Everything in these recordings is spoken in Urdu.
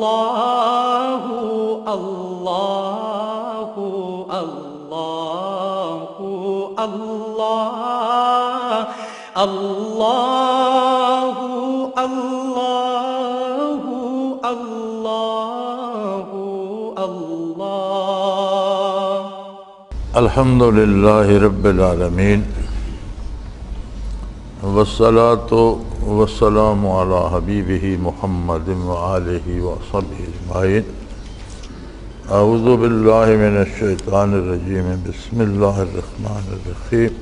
اللہ اللہ اللہ اللہ اللہ اللہ اللہ اللہ الحمد للہ رب العالمین والصلاة والسلام علی حبیبہ محمد وآلہ وصحبہ اجمعین اعوذ باللہ من الشیطان الرجیم بسم اللہ الرحمن الرحیم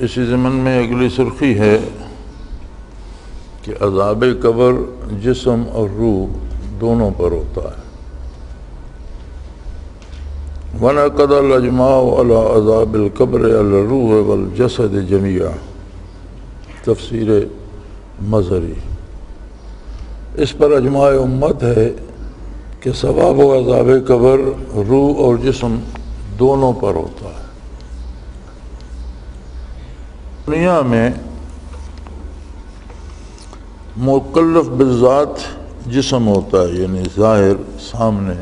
اسی ضمن میں اگلی سرخی ہے کہ عذاب قبر جسم اور روح دونوں پر ہوتا ہے۔ وَنَقَدَ الْأَجْمَاعُ عَلَىٰ عَذَابِ الْقَبْرِ عَلَى الرُّوحِ وَالْجَسَدِ جَمِيعًا، تفسیر مظہری۔ اس پر اجماع امت ہے کہ ثواب و عذاب قبر روح اور جسم دونوں پر ہوتا ہے۔ دنیا میں مکلف بالذات جسم ہوتا ہے، یعنی ظاہر سامنے،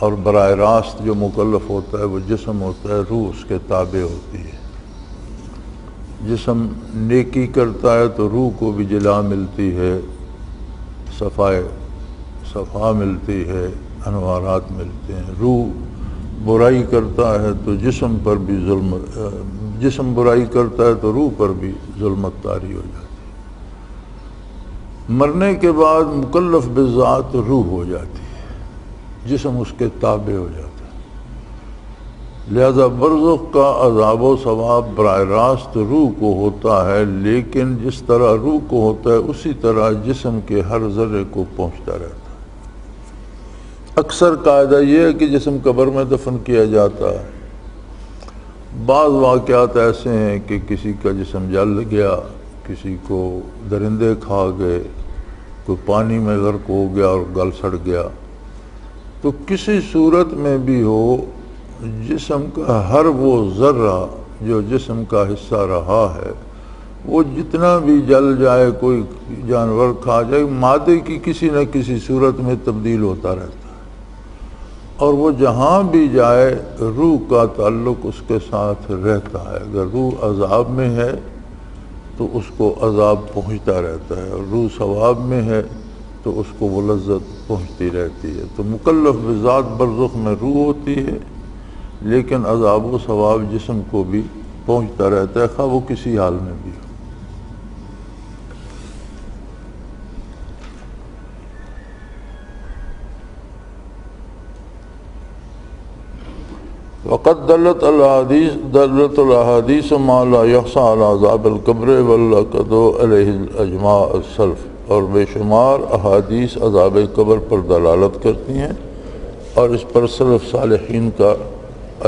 اور براہ راست جو مکلف ہوتا ہے وہ جسم ہوتا ہے، روح اس کے تابع ہوتی ہے۔ جسم نیکی کرتا ہے تو روح کو بھی جلا ملتی ہے، صفا ملتی ہے، انوارات ملتے ہیں۔ روح برائی کرتا ہے تو جسم برائی کرتا ہے تو روح پر بھی ظلمت طاری ہو جاتی ہے۔ مرنے کے بعد مکلف بالذات روح ہو جاتی ہے، جسم اس کے تابع ہو جاتا ہے۔ لہذا برزخ کا عذاب و ثواب براہ راست روح کو ہوتا ہے، لیکن جس طرح روح کو ہوتا ہے اسی طرح جسم کے ہر ذرے کو پہنچتا رہتا ہے۔ اکثر قاعدہ یہ ہے کہ جسم قبر میں دفن کیا جاتا ہے۔ بعض واقعات ایسے ہیں کہ کسی کا جسم جل گیا، کسی کو درندے کھا گئے، کوئی پانی میں غرق ہو گیا اور گل سڑ گیا۔ تو کسی صورت میں بھی ہو، جسم کا ہر وہ ذرہ جو جسم کا حصہ رہا ہے، وہ جتنا بھی جل جائے، کوئی جانور کھا جائے، مادے کی کسی نہ کسی صورت میں تبدیل ہوتا رہتا ہے، اور وہ جہاں بھی جائے روح کا تعلق اس کے ساتھ رہتا ہے۔ اگر روح عذاب میں ہے تو اس کو عذاب پہنچتا رہتا ہے، اور روح ثواب میں ہے تو اس کو وہ لذت پہنچتی رہتی ہے۔ تو مکلف بذات برزخ میں روح ہوتی ہے، لیکن عذاب و ثواب جسم کو بھی پہنچتا رہتا ہے، خواہ وہ کسی حال میں بھی ہو۔ وقد دلت الاحادیث ما لا یخشى على عذاب القبر ولقد علیہ الاجماع السلف، اور بے شمار احادیث عذاب قبر پر دلالت کرتی ہیں، اور اس پر سلف صالحین کا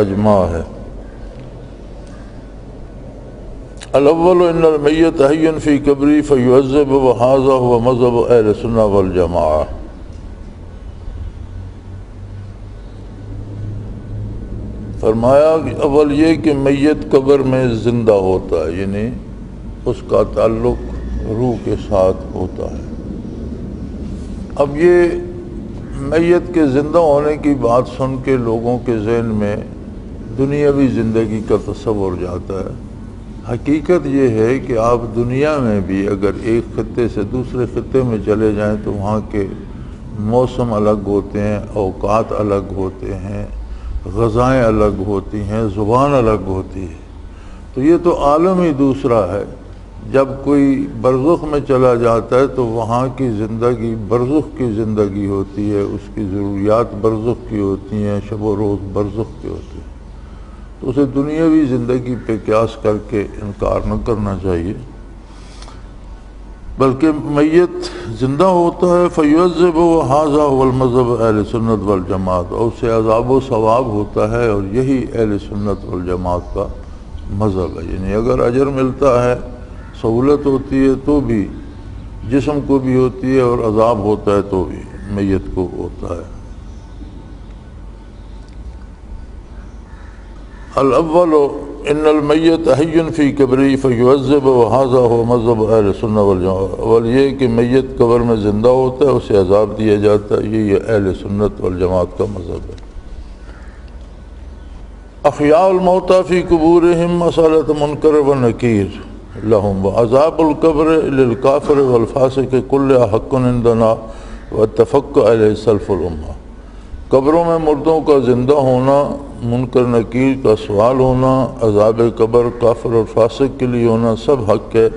اجماع ہے۔ الاول ان المیت حی فی قبری فیعذب وہذا هو مذہب اہل سنہ والجماعہ۔ فرمایا کہ اول یہ کہ میت قبر میں زندہ ہوتا ہے، یعنی اس کا تعلق روح کے ساتھ ہوتا ہے۔ اب یہ میت کے زندہ ہونے کی بات سن کے لوگوں کے ذہن میں دنیاوی زندگی کا تصور جاتا ہے۔ حقیقت یہ ہے کہ آپ دنیا میں بھی اگر ایک خطے سے دوسرے خطے میں چلے جائیں تو وہاں کے موسم الگ ہوتے ہیں، اوقات الگ ہوتے ہیں، غذائیں الگ ہوتی ہیں، زبان الگ ہوتی ہے۔ تو یہ تو عالم ہی دوسرا ہے۔ جب کوئی برزخ میں چلا جاتا ہے تو وہاں کی زندگی برزخ کی زندگی ہوتی ہے، اس کی ضروریات برزخ کی ہوتی ہیں، شب و روز برزخ کے ہوتے ہیں۔ تو اسے دنیاوی زندگی پہ قیاس کر کے انکار نہ کرنا چاہیے، بلکہ میت زندہ ہوتا ہے فیعذب وہذا هو المذہب اہل سنت والجماعت، اور اسے عذاب و ثواب ہوتا ہے، اور یہی اہل سنت والجماعت کا مذہب ہے۔ یعنی اگر اجر ملتا ہے، سہولت ہوتی ہے تو بھی جسم کو بھی ہوتی ہے، اور عذاب ہوتا ہے تو بھی میت کو ہوتا ہے۔ الاول ان المیت حی فی قبری فیعذب وہذا هو مذہب اہل سنہ والجماعت، اول یہ کہ میت قبر میں زندہ ہوتا ہے اسے عذاب دیا جاتا ہے، یہ اہل سنت والجماعت کا مذہب ہے۔ احیاء الموتى فی قبورہم مسألۃ منکر و نکیر لہم وعذاب القبر للکافر والفاسق کل حق عندنا واتفق علیہ سلف الامہ۔ قبروں میں مردوں کا زندہ ہونا، منکر نکیر کا سوال ہونا، عذاب قبر کافر اور فاسق کے لیے ہونا سب حق ہے،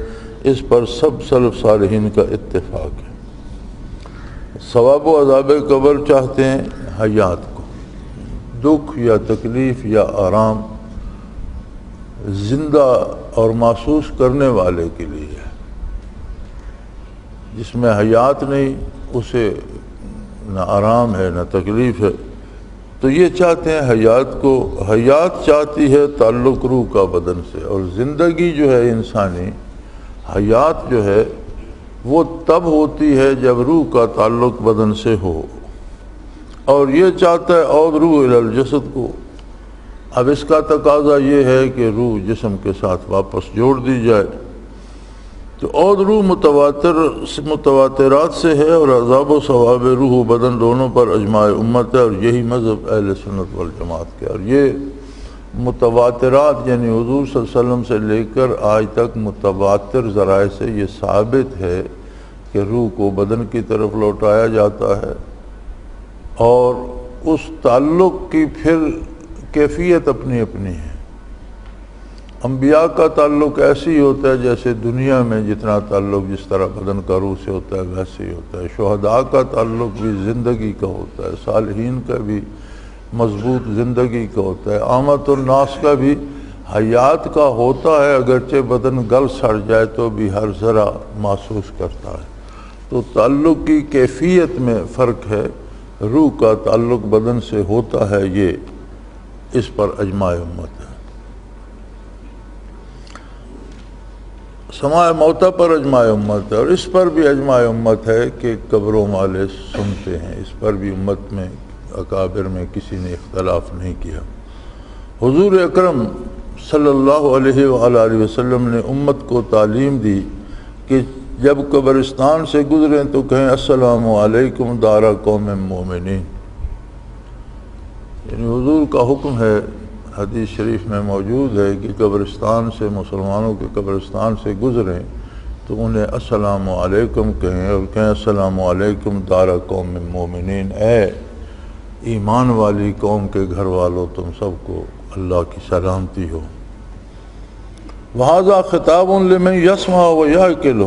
اس پر سب سلف صالحین کا اتفاق ہے۔ ثواب و عذاب قبر چاہتے ہیں حیات کو، دکھ یا تکلیف یا آرام زندہ اور محسوس کرنے والے کے لیے ہے، جس میں حیات نہیں اسے نہ آرام ہے نہ تکلیف ہے، تو یہ چاہتے ہیں حیات کو۔ حیات چاہتی ہے تعلق روح کا بدن سے، اور زندگی جو ہے انسانی حیات جو ہے وہ تب ہوتی ہے جب روح کا تعلق بدن سے ہو، اور یہ چاہتا ہے عود روح الی الجسد کو۔ اب اس کا تقاضا یہ ہے کہ روح جسم کے ساتھ واپس جوڑ دی جائے، تو عود روح متواترات سے ہے، اور عذاب و ثواب روح و بدن دونوں پر اجماع امت ہے، اور یہی مذہب اہل سنت والجماعت کے۔ اور یہ متواترات یعنی حضور صلی اللہ علیہ وسلم سے لے کر آج تک متواتر ذرائع سے یہ ثابت ہے کہ روح کو بدن کی طرف لوٹایا جاتا ہے، اور اس تعلق کی پھر کیفیت اپنی اپنی ہے۔ انبیاء کا تعلق ایسے ہی ہوتا ہے جیسے دنیا میں جتنا تعلق جس طرح بدن کا روح سے ہوتا ہے ویسے ہی ہوتا ہے۔ شہداء کا تعلق بھی زندگی کا ہوتا ہے، صالحین کا بھی مضبوط زندگی کا ہوتا ہے، عامت الناس کا بھی حیات کا ہوتا ہے، اگرچہ بدن گل سڑ جائے تو بھی ہر ذرا محسوس کرتا ہے۔ تو تعلق کی کیفیت میں فرق ہے، روح کا تعلق بدن سے ہوتا ہے، یہ اس پر اجماع امت ہے۔ سماع موتیٰ پر اجماع امت ہے، اور اس پر بھی اجماع امت ہے کہ قبروں والے سنتے ہیں، اس پر بھی امت میں اکابر میں کسی نے اختلاف نہیں کیا۔ حضور اکرم صلی اللہ علیہ وآلہ وسلم نے امت کو تعلیم دی کہ جب قبرستان سے گزریں تو کہیں السلام علیکم دار قوم مومنین، یعنی حضور کا حکم ہے، حدیث شریف میں موجود ہے کہ قبرستان سے مسلمانوں کے قبرستان سے گزریں تو انہیں السلام علیکم کہیں، اور کہیں السلام علیکم دار قوم مومنین، اے ایمان والی قوم کے گھر والوں تم سب کو اللہ کی سلامتی ہو۔ وَهَذَا خِطَابٌ لِمَنْ يَسْمَعُ وَيَعْقِلُ،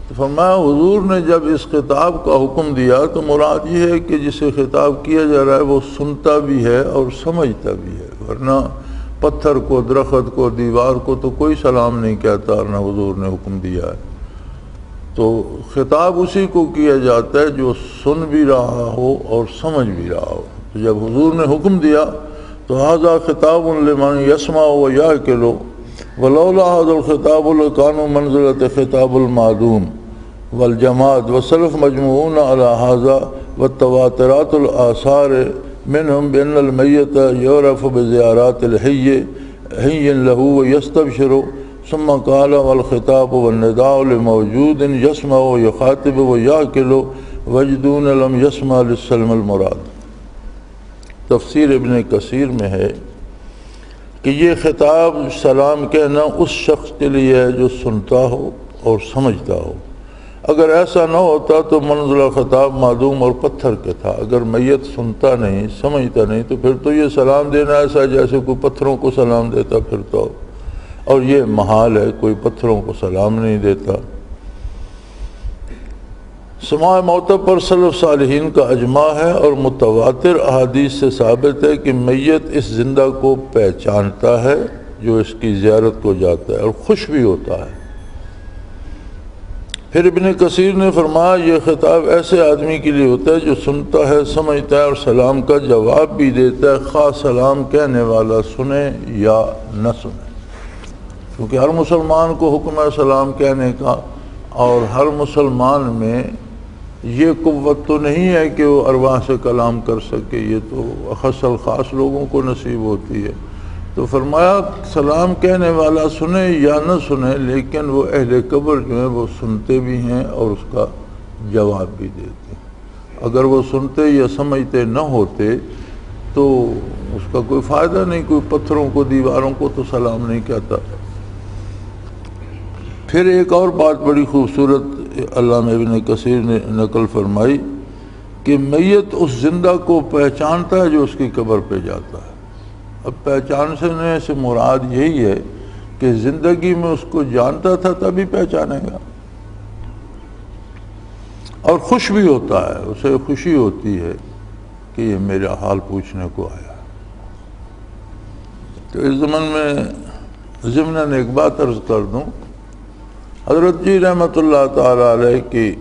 تو فرمایا حضور نے جب اس خطاب کا حکم دیا تو مراد یہ ہے کہ جسے خطاب کیا جا رہا ہے وہ سنتا بھی ہے اور سمجھتا بھی ہے، ورنہ پتھر کو، درخت کو، دیوار کو تو کوئی سلام نہیں کہتا، اور نہ حضور نے حکم دیا ہے۔ تو خطاب اسی کو کیا جاتا ہے جو سن بھی رہا ہو اور سمجھ بھی رہا ہو۔ تو جب حضور نے حکم دیا تو هَذَا خِطَابٌ لِمَنْ يَسْمَعُ وَيَعْقِلُ وَلَوْلَا هَذَا الْخِطَابُ لَكَانُوا مَنْزِلَةَ خِطَابُ الْمَعْدُومِ والجماعت وسلف مجموعون على هذا والتواترات الآثار منهم بأن الميت يعرف بزيارات الحي له ويستبشر، ثم قال والخطاب والنداء لموجود يسمع ويخاطب ويعقل وجدون لم يسمع للسلم المراد۔ تفسیر ابن کثیر میں ہے کہ یہ خطاب سلام کہنا اس شخص کے لیے ہے جو سنتا ہو اور سمجھتا ہو، اگر ایسا نہ ہوتا تو منزلہ خطاب معدوم اور پتھر کے تھا۔ اگر میت سنتا نہیں سمجھتا نہیں تو پھر تو یہ سلام دینا ایسا جیسے کوئی پتھروں کو سلام دیتا پھرتا ہو، اور یہ محال ہے، کوئی پتھروں کو سلام نہیں دیتا۔ سماع موتیٰ پر سلف صالحین کا اجماع ہے، اور متواتر احادیث سے ثابت ہے کہ میت اس زندہ کو پہچانتا ہے جو اس کی زیارت کو جاتا ہے، اور خوش بھی ہوتا ہے۔ پھر ابن کثیر نے فرمایا یہ خطاب ایسے آدمی کے لیے ہوتا ہے جو سنتا ہے، سمجھتا ہے اور سلام کا جواب بھی دیتا ہے، خواہ سلام کہنے والا سنے یا نہ سنے، کیونکہ ہر مسلمان کو حکم ہے سلام کہنے کا، اور ہر مسلمان میں یہ قوت تو نہیں ہے کہ وہ ارواح سے کلام کر سکے، یہ تو اخص الخاص لوگوں کو نصیب ہوتی ہے۔ تو فرمایا سلام کہنے والا سنے یا نہ سنے، لیکن وہ اہل قبر جو ہیں وہ سنتے بھی ہیں اور اس کا جواب بھی دیتے ہیں۔ اگر وہ سنتے یا سمجھتے نہ ہوتے تو اس کا کوئی فائدہ نہیں، کوئی پتھروں کو دیواروں کو تو سلام نہیں کہتا۔ پھر ایک اور بات بڑی خوبصورت علامہ ابن کثیر نے نقل فرمائی کہ میت اس زندہ کو پہچانتا ہے جو اس کی قبر پہ جاتا ہے۔ اب پہچاننے سے مراد یہی ہے کہ زندگی میں اس کو جانتا تھا تبھی پہچانے گا، اور خوش بھی ہوتا ہے، اسے خوشی ہوتی ہے کہ یہ میرا حال پوچھنے کو آیا۔ تو اس زمن میں ضمناً ایک بات عرض کر دوں، حضرت جی رحمۃ اللہ تعالی علیہ کی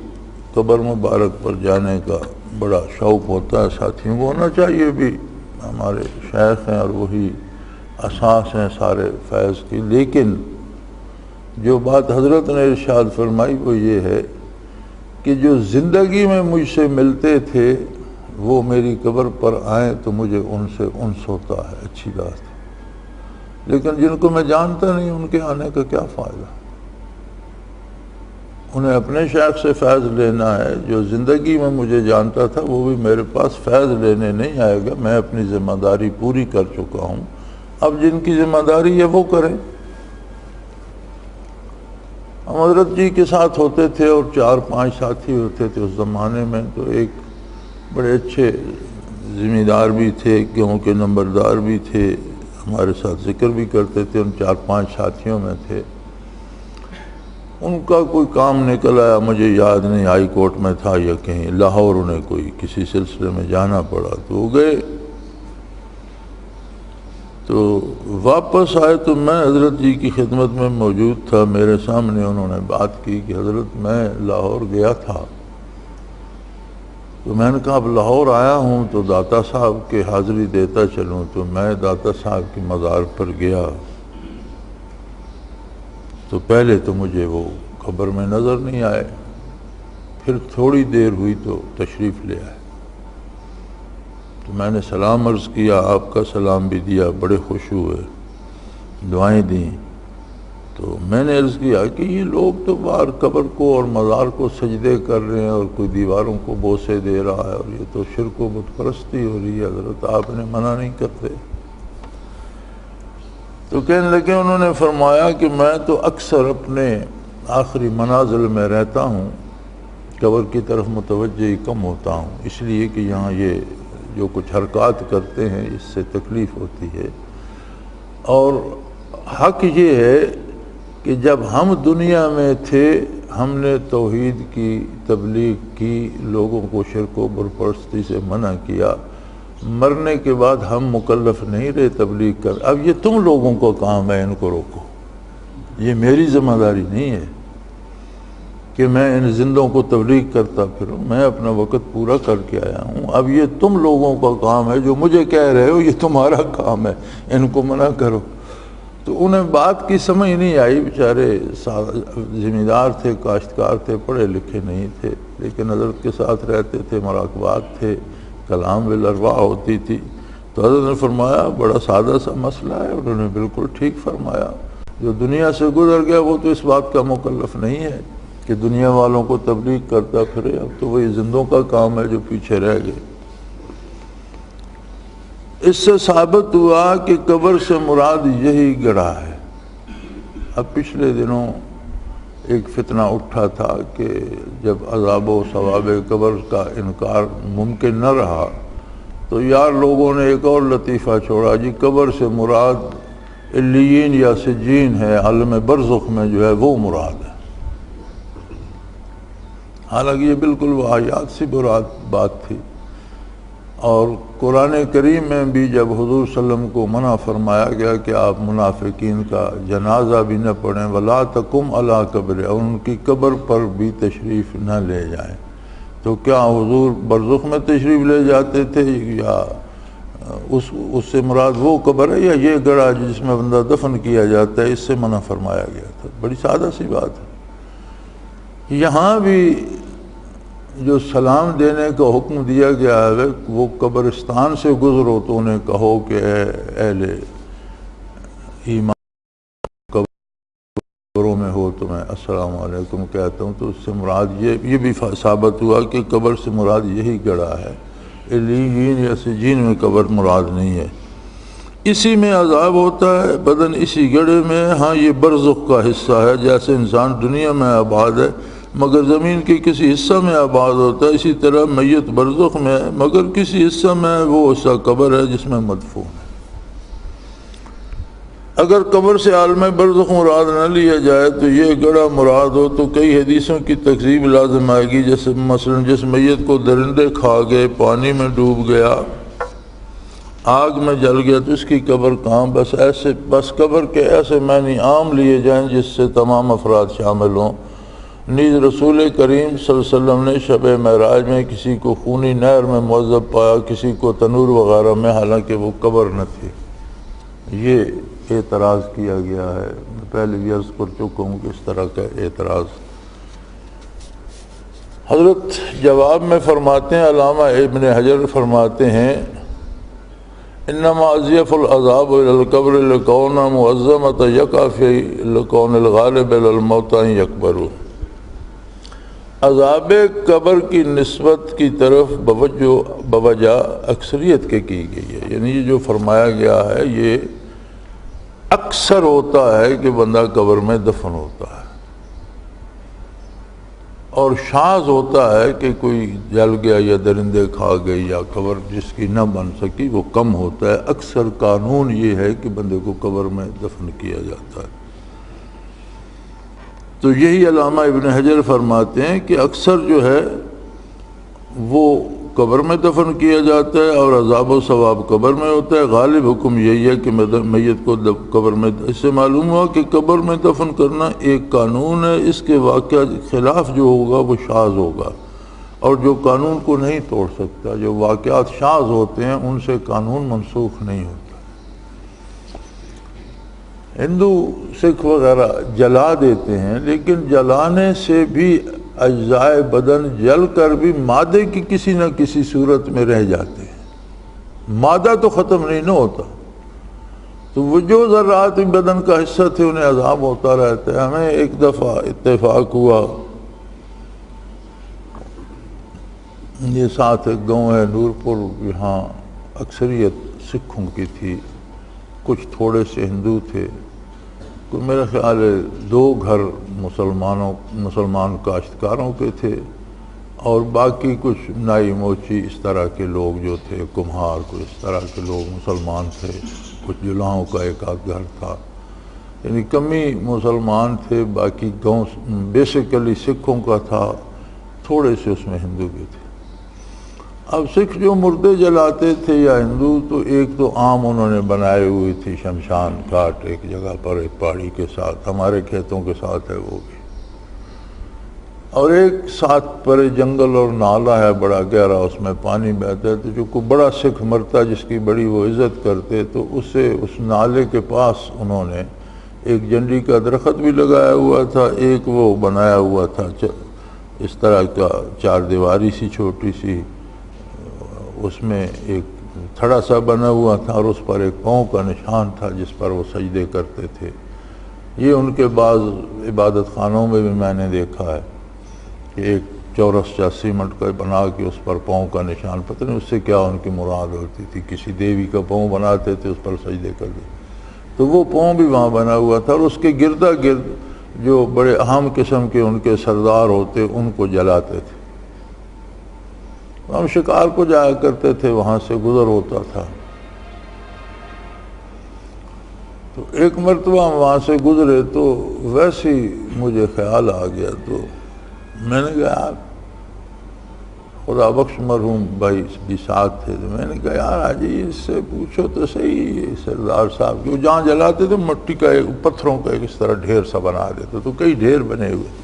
قبر مبارک پر جانے کا بڑا شوق ہوتا ہے، ساتھیوں کو ہونا چاہیے بھی، ہمارے شیخ ہیں اور وہی اساس ہیں سارے فیض کی۔ لیکن جو بات حضرت نے ارشاد فرمائی وہ یہ ہے کہ جو زندگی میں مجھ سے ملتے تھے وہ میری قبر پر آئیں تو مجھے ان سے انس ہوتا ہے، اچھی بات ہے، لیکن جن کو میں جانتا نہیں ان کے آنے کا کیا فائدہ؟ انہیں اپنے شیخ سے فیض لینا ہے۔ جو زندگی میں مجھے جانتا تھا وہ بھی میرے پاس فیض لینے نہیں آئے گا، میں اپنی ذمہ داری پوری کر چکا ہوں، اب جن کی ذمہ داری ہے وہ کریں۔ ہم حضرت جی کے ساتھ ہوتے تھے اور 4-5 ساتھی ہوتے تھے اس زمانے میں، تو ایک بڑے اچھے ذمہ دار بھی تھے، گاؤں کے نمبردار بھی تھے، ہمارے ساتھ ذکر بھی کرتے تھے، ان 4-5 ساتھیوں میں تھے۔ ان کا کوئی کام نکل آیا، مجھے یاد نہیں، ہائی کورٹ میں تھا یا کہیں لاہور، انہیں کوئی کسی سلسلے میں جانا پڑا تو وہ گئے۔ تو واپس آئے تو میں حضرت جی کی خدمت میں موجود تھا، میرے سامنے انہوں نے بات کی کہ حضرت میں لاہور گیا تھا۔ تو میں نے کہا اب لاہور آیا ہوں تو داتا صاحب کے حاضری دیتا چلوں، تو میں داتا صاحب کی مزار پر گیا تو پہلے تو مجھے وہ قبر میں نظر نہیں آئے، پھر تھوڑی دیر ہوئی تو تشریف لے آئے، تو میں نے سلام عرض کیا، آپ کا سلام بھی دیا، بڑے خوش ہوئے، دعائیں دیں۔ تو میں نے عرض کیا کہ یہ لوگ تو باہر قبر کو اور مزار کو سجدے کر رہے ہیں اور کوئی دیواروں کو بوسے دے رہا ہے، اور یہ تو شرک و بت پرستی ہو رہی ہے، حضرت آپ نے منع نہیں کرتے؟ تو کہنے لگے، انہوں نے فرمایا کہ میں تو اکثر اپنے آخری منازل میں رہتا ہوں، قبر کی طرف متوجہ ہی کم ہوتا ہوں، اس لیے کہ یہاں یہ جو کچھ حرکات کرتے ہیں اس سے تکلیف ہوتی ہے، اور حق یہ ہے کہ جب ہم دنیا میں تھے ہم نے توحید کی تبلیغ کی، لوگوں کو شرک و بت پرستی سے منع کیا، مرنے کے بعد ہم مکلف نہیں رہے تبلیغ کر، اب یہ تم لوگوں کو کام ہے، ان کو روکو، یہ میری ذمہ داری نہیں ہے کہ میں ان زندوں کو تبلیغ کرتا پھروں، میں اپنا وقت پورا کر کے آیا ہوں، اب یہ تم لوگوں کا کام ہے، جو مجھے کہہ رہے ہو یہ تمہارا کام ہے، ان کو منع کرو۔ تو انہیں بات کی سمجھ نہیں آئی، بیچارے ذمہ دار تھے، کاشتکار تھے، پڑھے لکھے نہیں تھے، لیکن حضرت کے ساتھ رہتے تھے، مراقبات تھے، کلام بالارواح ہوتی تھی۔ تو حضرت نے فرمایا بڑا سادہ سا مسئلہ ہے، انہوں نے بالکل ٹھیک فرمایا، جو دنیا سے گزر گیا وہ تو اس بات کا مکلف نہیں ہے کہ دنیا والوں کو تبلیغ کرتا پھرے، اب تو وہی زندوں کا کام ہے جو پیچھے رہ گئے۔ اس سے ثابت ہوا کہ قبر سے مراد یہی گڑھا ہے۔ اب پچھلے دنوں ایک فتنہ اٹھا تھا کہ جب عذاب و ثواب قبر کا انکار ممکن نہ رہا تو یار لوگوں نے ایک اور لطیفہ چھوڑا، جی قبر سے مراد علیین یا سجین ہے، عالم برزخ میں جو ہے وہ مراد ہے۔ حالانکہ یہ بالکل واحد سی بات تھی، اور قرآن کریم میں بھی جب حضور صلی اللہ علیہ وسلم کو منع فرمایا گیا کہ آپ منافقین کا جنازہ بھی نہ پڑھیں، وَلَا تَقُمْ عَلَىٰ قَبْرِ، اور ان کی قبر پر بھی تشریف نہ لے جائیں، تو کیا حضور برزخ میں تشریف لے جاتے تھے یا اس سے مراد وہ قبر ہے یا یہ گڑھا جس میں بندہ دفن کیا جاتا ہے، اس سے منع فرمایا گیا تھا؟ بڑی سادہ سی بات ہے۔ یہاں بھی جو سلام دینے کا حکم دیا گیا ہے وہ قبرستان سے گزرو تو انہیں کہو کہ اے اہل ایمان قبروں میں ہو تو میں السلام علیکم کہتا ہوں، تو اس سے مراد یہ بھی ثابت ہوا کہ قبر سے مراد یہی گڑھا ہے، علیین یا سجین میں قبر مراد نہیں ہے۔ اسی میں عذاب ہوتا ہے، بدن اسی گڑھے میں۔ ہاں یہ برزخ کا حصہ ہے، جیسے انسان دنیا میں آباد ہے مگر زمین کے کسی حصہ میں آباد ہوتا ہے، اسی طرح میت برزخ میں ہے مگر کسی حصہ میں وہ حصہ قبر ہے جس میں مدفون ہے۔ اگر قبر سے عالم برزخ مراد نہ لیا جائے تو یہ گڑھا مراد ہو تو کئی حدیثوں کی تکذیب لازم آئے گی، جیسے مثلا جس میت کو درندے کھا گئے، پانی میں ڈوب گیا، آگ میں جل گیا، تو اس کی قبر کہاں؟ بس قبر کے ایسے معنی عام لیے جائیں جس سے تمام افراد شامل ہوں۔ نیز رسول کریم صلی اللہ علیہ وسلم نے شب معراج میں کسی کو خونی نہر میں معذب پایا، کسی کو تنور وغیرہ میں، حالانکہ وہ قبر نہ تھی۔ یہ اعتراض کیا گیا ہے، میں پہلے بھی عرض کر چکا ہوں کہ اس طرح کا اعتراض حضرت جواب میں فرماتے ہیں، علامہ ابن حجر فرماتے ہیں انما اضیف العذاب الى القبر لکون معظمۃ یقع فی لکون الغالب الی الموت ان یکبروا۔ عذاب قبر کی نسبت کی طرف بوجہ اکثریت کے کی گئی ہے، یعنی یہ جو فرمایا گیا ہے یہ اکثر ہوتا ہے کہ بندہ قبر میں دفن ہوتا ہے، اور شاذ ہوتا ہے کہ کوئی جل گیا یا درندے کھا گئی یا قبر جس کی نہ بن سکی وہ کم ہوتا ہے۔ اکثر قانون یہ ہے کہ بندے کو قبر میں دفن کیا جاتا ہے۔ تو یہی علامہ ابن حجر فرماتے ہیں کہ اکثر جو ہے وہ قبر میں دفن کیا جاتا ہے اور عذاب و ثواب قبر میں ہوتا ہے۔ غالب حکم یہی ہے کہ میت کو قبر میں، اس سے معلوم ہوا کہ قبر میں دفن کرنا ایک قانون ہے، اس کے واقعہ خلاف جو ہوگا وہ شاذ ہوگا، اور جو قانون کو نہیں توڑ سکتا، جو واقعات شاذ ہوتے ہیں ان سے قانون منسوخ نہیں ہوتا۔ ہندو سکھ وغیرہ جلا دیتے ہیں، لیکن جلانے سے بھی اجزاء بدن جل کر بھی مادے کی کسی نہ کسی صورت میں رہ جاتے ہیں، مادہ تو ختم نہیں نہ ہوتا، تو وہ جو ذرات بدن کا حصہ تھے انہیں عذاب ہوتا رہتا ہے۔ ہمیں ایک دفعہ اتفاق ہوا، یہ ساتھ ایک گاؤں ہے نورپور، یہاں اکثریت سکھوں کی تھی، کچھ تھوڑے سے ہندو تھے، کوئی میرا خیال ہے 2 گھر مسلمان کاشتکاروں کے تھے، اور باقی کچھ نائی موچی اس طرح کے لوگ جو تھے، کمہار کوئی اس طرح کے لوگ مسلمان تھے، کچھ جلاؤں کا ایک آدھ گھر تھا، یعنی کمی مسلمان تھے، باقی گاؤں بیسیکلی سکھوں کا تھا، تھوڑے سے اس میں ہندو بھی تھے۔ اب سکھ جو مردے جلاتے تھے یا ہندو، تو ایک تو عام انہوں نے بنائے ہوئی تھی شمشان گھاٹ ایک جگہ پر، ایک پہاڑی کے ساتھ، ہمارے کھیتوں کے ساتھ ہے وہ بھی، اور ایک ساتھ پر جنگل اور نالا ہے بڑا گہرا، اس میں پانی بہتا ہے، تو جو کوئی بڑا سکھ مرتا جس کی بڑی وہ عزت کرتے تو اسے اس نالے کے پاس انہوں نے ایک جنڈی کا درخت بھی لگایا ہوا تھا، ایک وہ بنایا ہوا تھا اس طرح کا 4 دیواری سی چھوٹی سی، اس میں ایک تھڑا سا بنا ہوا تھا، اور اس پر ایک پاؤں کا نشان تھا جس پر وہ سجدے کرتے تھے۔ یہ ان کے بعض عبادت خانوں میں بھی میں نے دیکھا ہے کہ ایک چورس یا سیمنٹ کا بنا کے اس پر پاؤں کا نشان، پتہ نہیں اس سے کیا ان کی مراد ہوتی تھی، کسی دیوی کا پاؤں بناتے تھے اس پر سجدے کرتے، تو وہ پاؤں بھی وہاں بنا ہوا تھا، اور اس کے گردا گرد جو بڑے اہم قسم کے ان کے سردار ہوتے ان کو جلاتے تھے۔ ہم شکار کو جایا کرتے تھے، وہاں سے گزر ہوتا تھا، تو ایک مرتبہ ہم وہاں سے گزرے تو ویسے ہی مجھے خیال آ گیا، تو میں نے کہا یار، خدا بخش مرحوم بھائی بھی ساتھ تھے، تو میں نے کہا یار آجی اس سے پوچھو تو صحیح، سردار صاحب جو جہاں جلاتے تھے مٹی کا پتھروں کا ایک اس طرح ڈھیر سا بنا دیتے، تو کئی ڈھیر بنے ہوئے،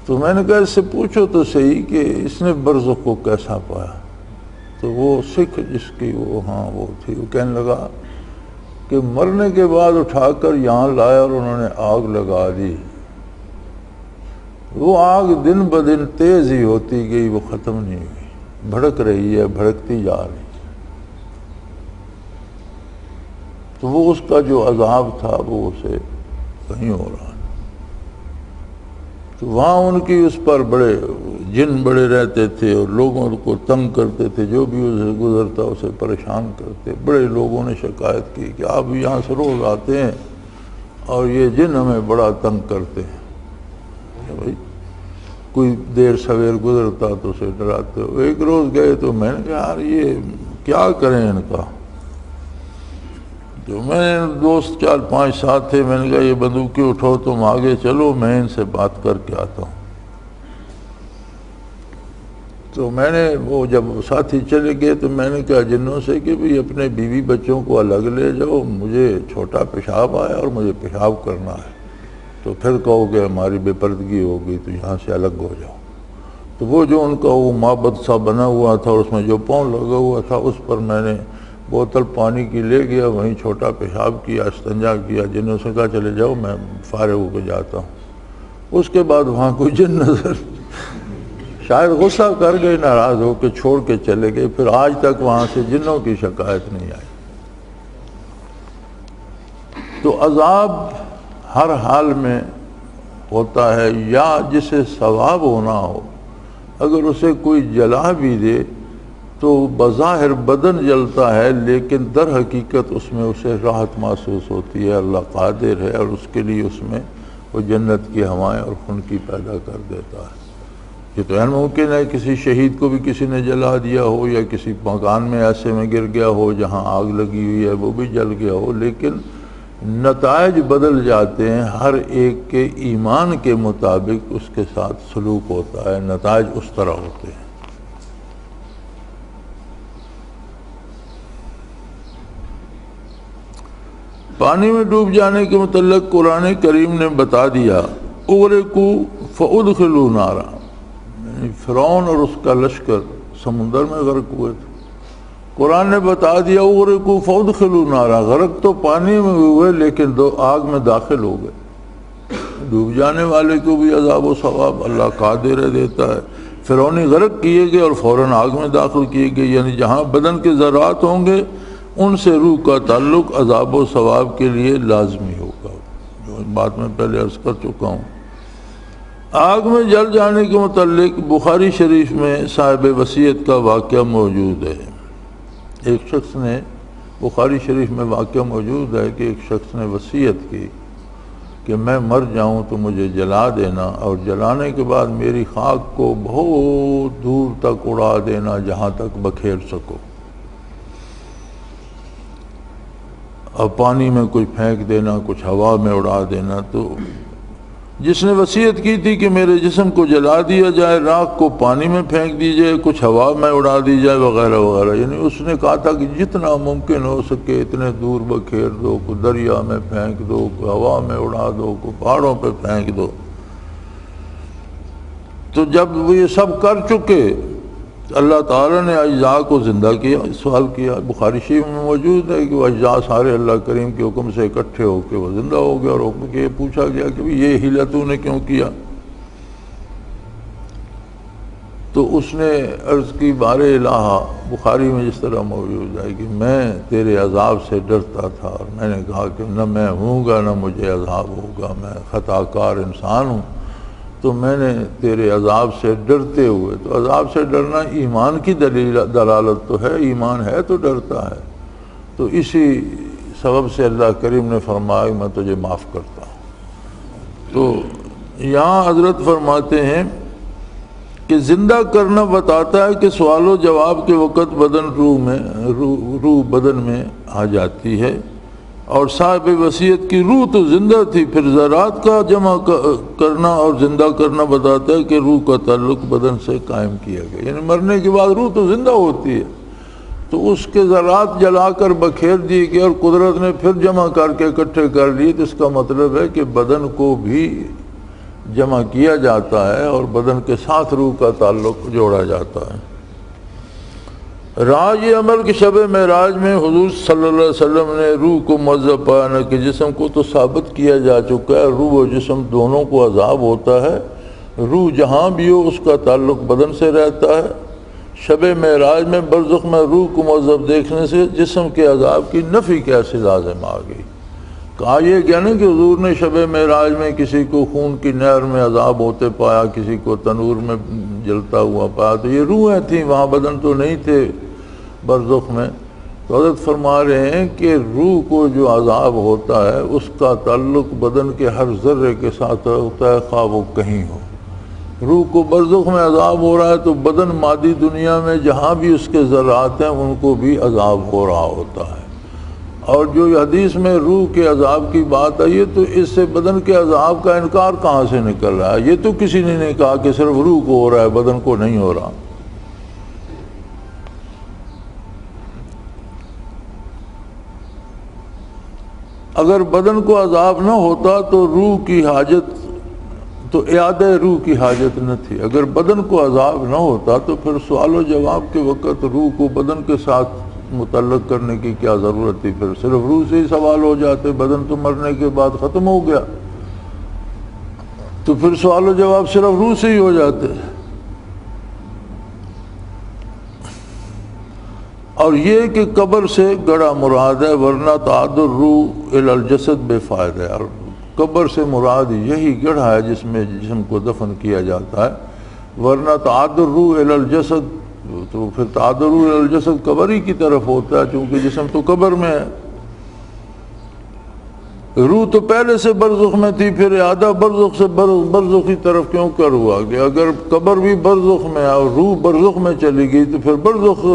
تو میں نے کہا اس سے پوچھو تو صحیح کہ اس نے برزخ کو کیسا پایا۔ تو وہ سکھ جس کی وہ تھی، وہ کہنے لگا کہ مرنے کے بعد اٹھا کر یہاں لایا اور انہوں نے آگ لگا دی، وہ آگ دن بدن تیز ہی ہوتی گئی، وہ ختم نہیں ہوئی، بھڑک رہی ہے، بھڑکتی جا رہی۔ تو وہ اس کا جو عذاب تھا وہ اسے کہیں ہو رہا ہے۔ تو وہاں ان کی اس پر بڑے جن بڑے رہتے تھے اور لوگوں کو تنگ کرتے تھے، جو بھی اسے گزرتا اسے پریشان کرتے۔ بڑے لوگوں نے شکایت کی کہ آپ یہاں سے روز آتے ہیں اور یہ جن ہمیں بڑا تنگ کرتے ہیں، کہ بھائی کوئی دیر سویر گزرتا تو اسے ڈراتے ہو۔ ایک روز گئے تو میں نے کہا یار یہ کیا کریں ان کا، تو میں نے دوست 4-5 ساتھ تھے، میں نے کہا یہ بندوقیں اٹھو تم آگے چلو، میں ان سے بات کر کے آتا ہوں۔ تو میں نے وہ جب ساتھی چلے گئے تو میں نے کہا جنوں سے کہ بھئی اپنے بیوی بچوں کو الگ لے جاؤ، مجھے چھوٹا پیشاب آیا اور مجھے پیشاب کرنا ہے، تو پھر کہو کہ ہماری بے پردگی ہو گئی تو یہاں سے الگ ہو جاؤ۔ تو وہ جو ان کا وہ معبد سا بنا ہوا تھا اور اس میں جو پاؤں لگا ہوا تھا، اس پر میں نے بوتل پانی کی لے گیا، وہیں چھوٹا پیشاب کیا، استنجا کیا، جنوں سے کہا چلے جاؤ میں فارغ ہو کے جاتا ہوں۔ اس کے بعد وہاں کوئی جن نظر شاید غصہ کر گئے، ناراض ہو کے چھوڑ کے چلے گئے، پھر آج تک وہاں سے جنوں کی شکایت نہیں آئی۔ تو عذاب ہر حال میں ہوتا ہے، یا جسے ثواب ہونا ہو اگر اسے کوئی جلا بھی دے تو بظاہر بدن جلتا ہے، لیکن در حقیقت اس میں اسے راحت محسوس ہوتی ہے، اللہ قادر ہے اور اس کے لیے اس میں وہ جنت کی ہوائیں اور خنکی پیدا کر دیتا ہے۔ یہ تو ہے ممکن ہے کسی شہید کو بھی کسی نے جلا دیا ہو، یا کسی مکان میں ایسے میں گر گیا ہو جہاں آگ لگی ہوئی ہے وہ بھی جل گیا ہو، لیکن نتائج بدل جاتے ہیں، ہر ایک کے ایمان کے مطابق اس کے ساتھ سلوک ہوتا ہے، نتائج اس طرح ہوتے ہیں۔ پانی میں ڈوب جانے کے متعلق قرآن کریم نے بتا دیا اغرقوا فادخلوا نارا، یعنی فرعون اور اس کا لشکر سمندر میں غرق ہوئے تھے۔ قرآن نے بتا دیا اغرقوا فادخلوا نارا، غرق تو پانی میں ہوئے لیکن آگ میں داخل ہو گئے۔ ڈوب جانے والے کو بھی عذاب و ثواب اللہ قادر دیتا ہے۔ فرعونی غرق کیے گئے اور فوراً آگ میں داخل کیے گئے، یعنی جہاں بدن کے ذرات ہوں گے ان سے روح کا تعلق عذاب و ثواب کے لیے لازمی ہوگا، جو بات میں پہلے عرض کر چکا ہوں۔ آگ میں جل جانے کے متعلق بخاری شریف میں صاحب وصیت کا واقعہ موجود ہے۔ ایک شخص نے بخاری شریف میں واقعہ موجود ہے کہ ایک شخص نے وصیت کی کہ میں مر جاؤں تو مجھے جلا دینا، اور جلانے کے بعد میری خاک کو بہت دور تک اڑا دینا جہاں تک بکھیر سکو، اور پانی میں کچھ پھینک دینا، کچھ ہوا میں اڑا دینا۔ تو جس نے وصیت کی تھی کہ میرے جسم کو جلا دیا جائے، راکھ کو پانی میں پھینک دی جائے، کچھ ہوا میں اڑا دی جائے وغیرہ وغیرہ، یعنی اس نے کہا تھا کہ جتنا ممکن ہو سکے اتنے دور بکھیر دو، کو دریا میں پھینک دو، کو ہوا میں اڑا دو، کو پہاڑوں پہ پھینک دو۔ تو جب وہ یہ سب کر چکے اللہ تعالیٰ نے اجزاء کو زندہ کیا۔ سوال کیا بخاری شریف میں موجود ہے کہ وہ اجزاء سارے اللہ کریم کے حکم سے اکٹھے ہو کے وہ زندہ ہو گیا، اور حکم کے پوچھا گیا کہ یہ ہیلہ تو نے کیوں کیا؟ تو اس نے عرض کی بار الہ، بخاری میں جس طرح موجود ہے کہ میں تیرے عذاب سے ڈرتا تھا، اور میں نے کہا کہ نہ میں ہوں گا نہ مجھے عذاب ہوگا، میں خطا کار انسان ہوں، تو میں نے تیرے عذاب سے ڈرتے ہوئے، تو عذاب سے ڈرنا ایمان کی دلالت تو ہے، ایمان ہے تو ڈرتا ہے، تو اسی سبب سے اللہ کریم نے فرمایا میں تجھے معاف کرتا ہوں۔ تو یہاں حضرت فرماتے ہیں کہ زندہ کرنا بتاتا ہے کہ سوال و جواب کے وقت روح بدن میں آ جاتی ہے، اور صاحب وصیت کی روح تو زندہ تھی، پھر ذرات کا جمع کرنا اور زندہ کرنا بتاتا ہے کہ روح کا تعلق بدن سے قائم کیا گیا، یعنی مرنے کے بعد روح تو زندہ ہوتی ہے، تو اس کے ذرات جلا کر بکھیر دیے گئے اور قدرت نے پھر جمع کر کے اکٹھے کر لیے، تو اس کا مطلب ہے کہ بدن کو بھی جمع کیا جاتا ہے اور بدن کے ساتھ روح کا تعلق جوڑا جاتا ہے۔ راج عمل کے شب معراج میں حضور صلی اللہ علیہ وسلم نے روح کو معذب پایا کہ جسم کو تو ثابت کیا جا چکا ہے، روح و جسم دونوں کو عذاب ہوتا ہے، روح جہاں بھی ہو اس کا تعلق بدن سے رہتا ہے، شب معراج میں برزخ میں روح کو معذب دیکھنے سے جسم کے عذاب کی نفی کیسے لازم آ گئی؟ کہا یہ کیا نہیں کہ حضور نے شب معراج میں کسی کو خون کی نہر میں عذاب ہوتے پایا، کسی کو تنور میں جلتا ہوا پایا، تو یہ روحیں تھیں، وہاں بدن تو نہیں تھے برزخ میں۔ تو حضرت فرما رہے ہیں کہ روح کو جو عذاب ہوتا ہے اس کا تعلق بدن کے ہر ذرے کے ساتھ ہوتا ہے، خواہ وہ کہیں ہو۔ روح کو برزخ میں عذاب ہو رہا ہے تو بدن مادی دنیا میں جہاں بھی اس کے ذرات ہیں ان کو بھی عذاب ہو رہا ہوتا ہے۔ اور جو حدیث میں روح کے عذاب کی بات آئی ہے تو اس سے بدن کے عذاب کا انکار کہاں سے نکل رہا ہے؟ یہ تو کسی نے نہیں کہا کہ صرف روح کو ہو رہا ہے، بدن کو نہیں ہو رہا۔ اگر بدن کو عذاب نہ ہوتا تو روح کی حاجت تو اعادہ روح کی حاجت نہ تھی۔ اگر بدن کو عذاب نہ ہوتا تو پھر سوال و جواب کے وقت روح کو بدن کے ساتھ متعلق کرنے کی کیا ضرورت تھی؟ پھر صرف روح سے ہی سوال ہو جاتے، بدن تو مرنے کے بعد ختم ہو گیا، تو پھر سوال و جواب صرف روح سے ہی ہو جاتے۔ اور یہ کہ قبر سے گڑا مراد ہے، ورنہ تعاد الروح الی الجسد بے فائدہ ہے۔ اور قبر سے مراد یہی گڑھا ہے جس میں جسم کو دفن کیا جاتا ہے، ورنہ تعاد الروح الی الجسد، تو پھر تعاد الروح الی الجسد قبر ہی کی طرف ہوتا ہے، چونکہ جسم تو قبر میں ہے۔ روح تو پہلے سے برزخ میں تھی، پھر اعادہ برزخ سے برزخ کی طرف کیوں کر ہوا؟ کہ اگر قبر بھی برزخ میں ہے اور روح برزخ میں چلی گئی تو پھر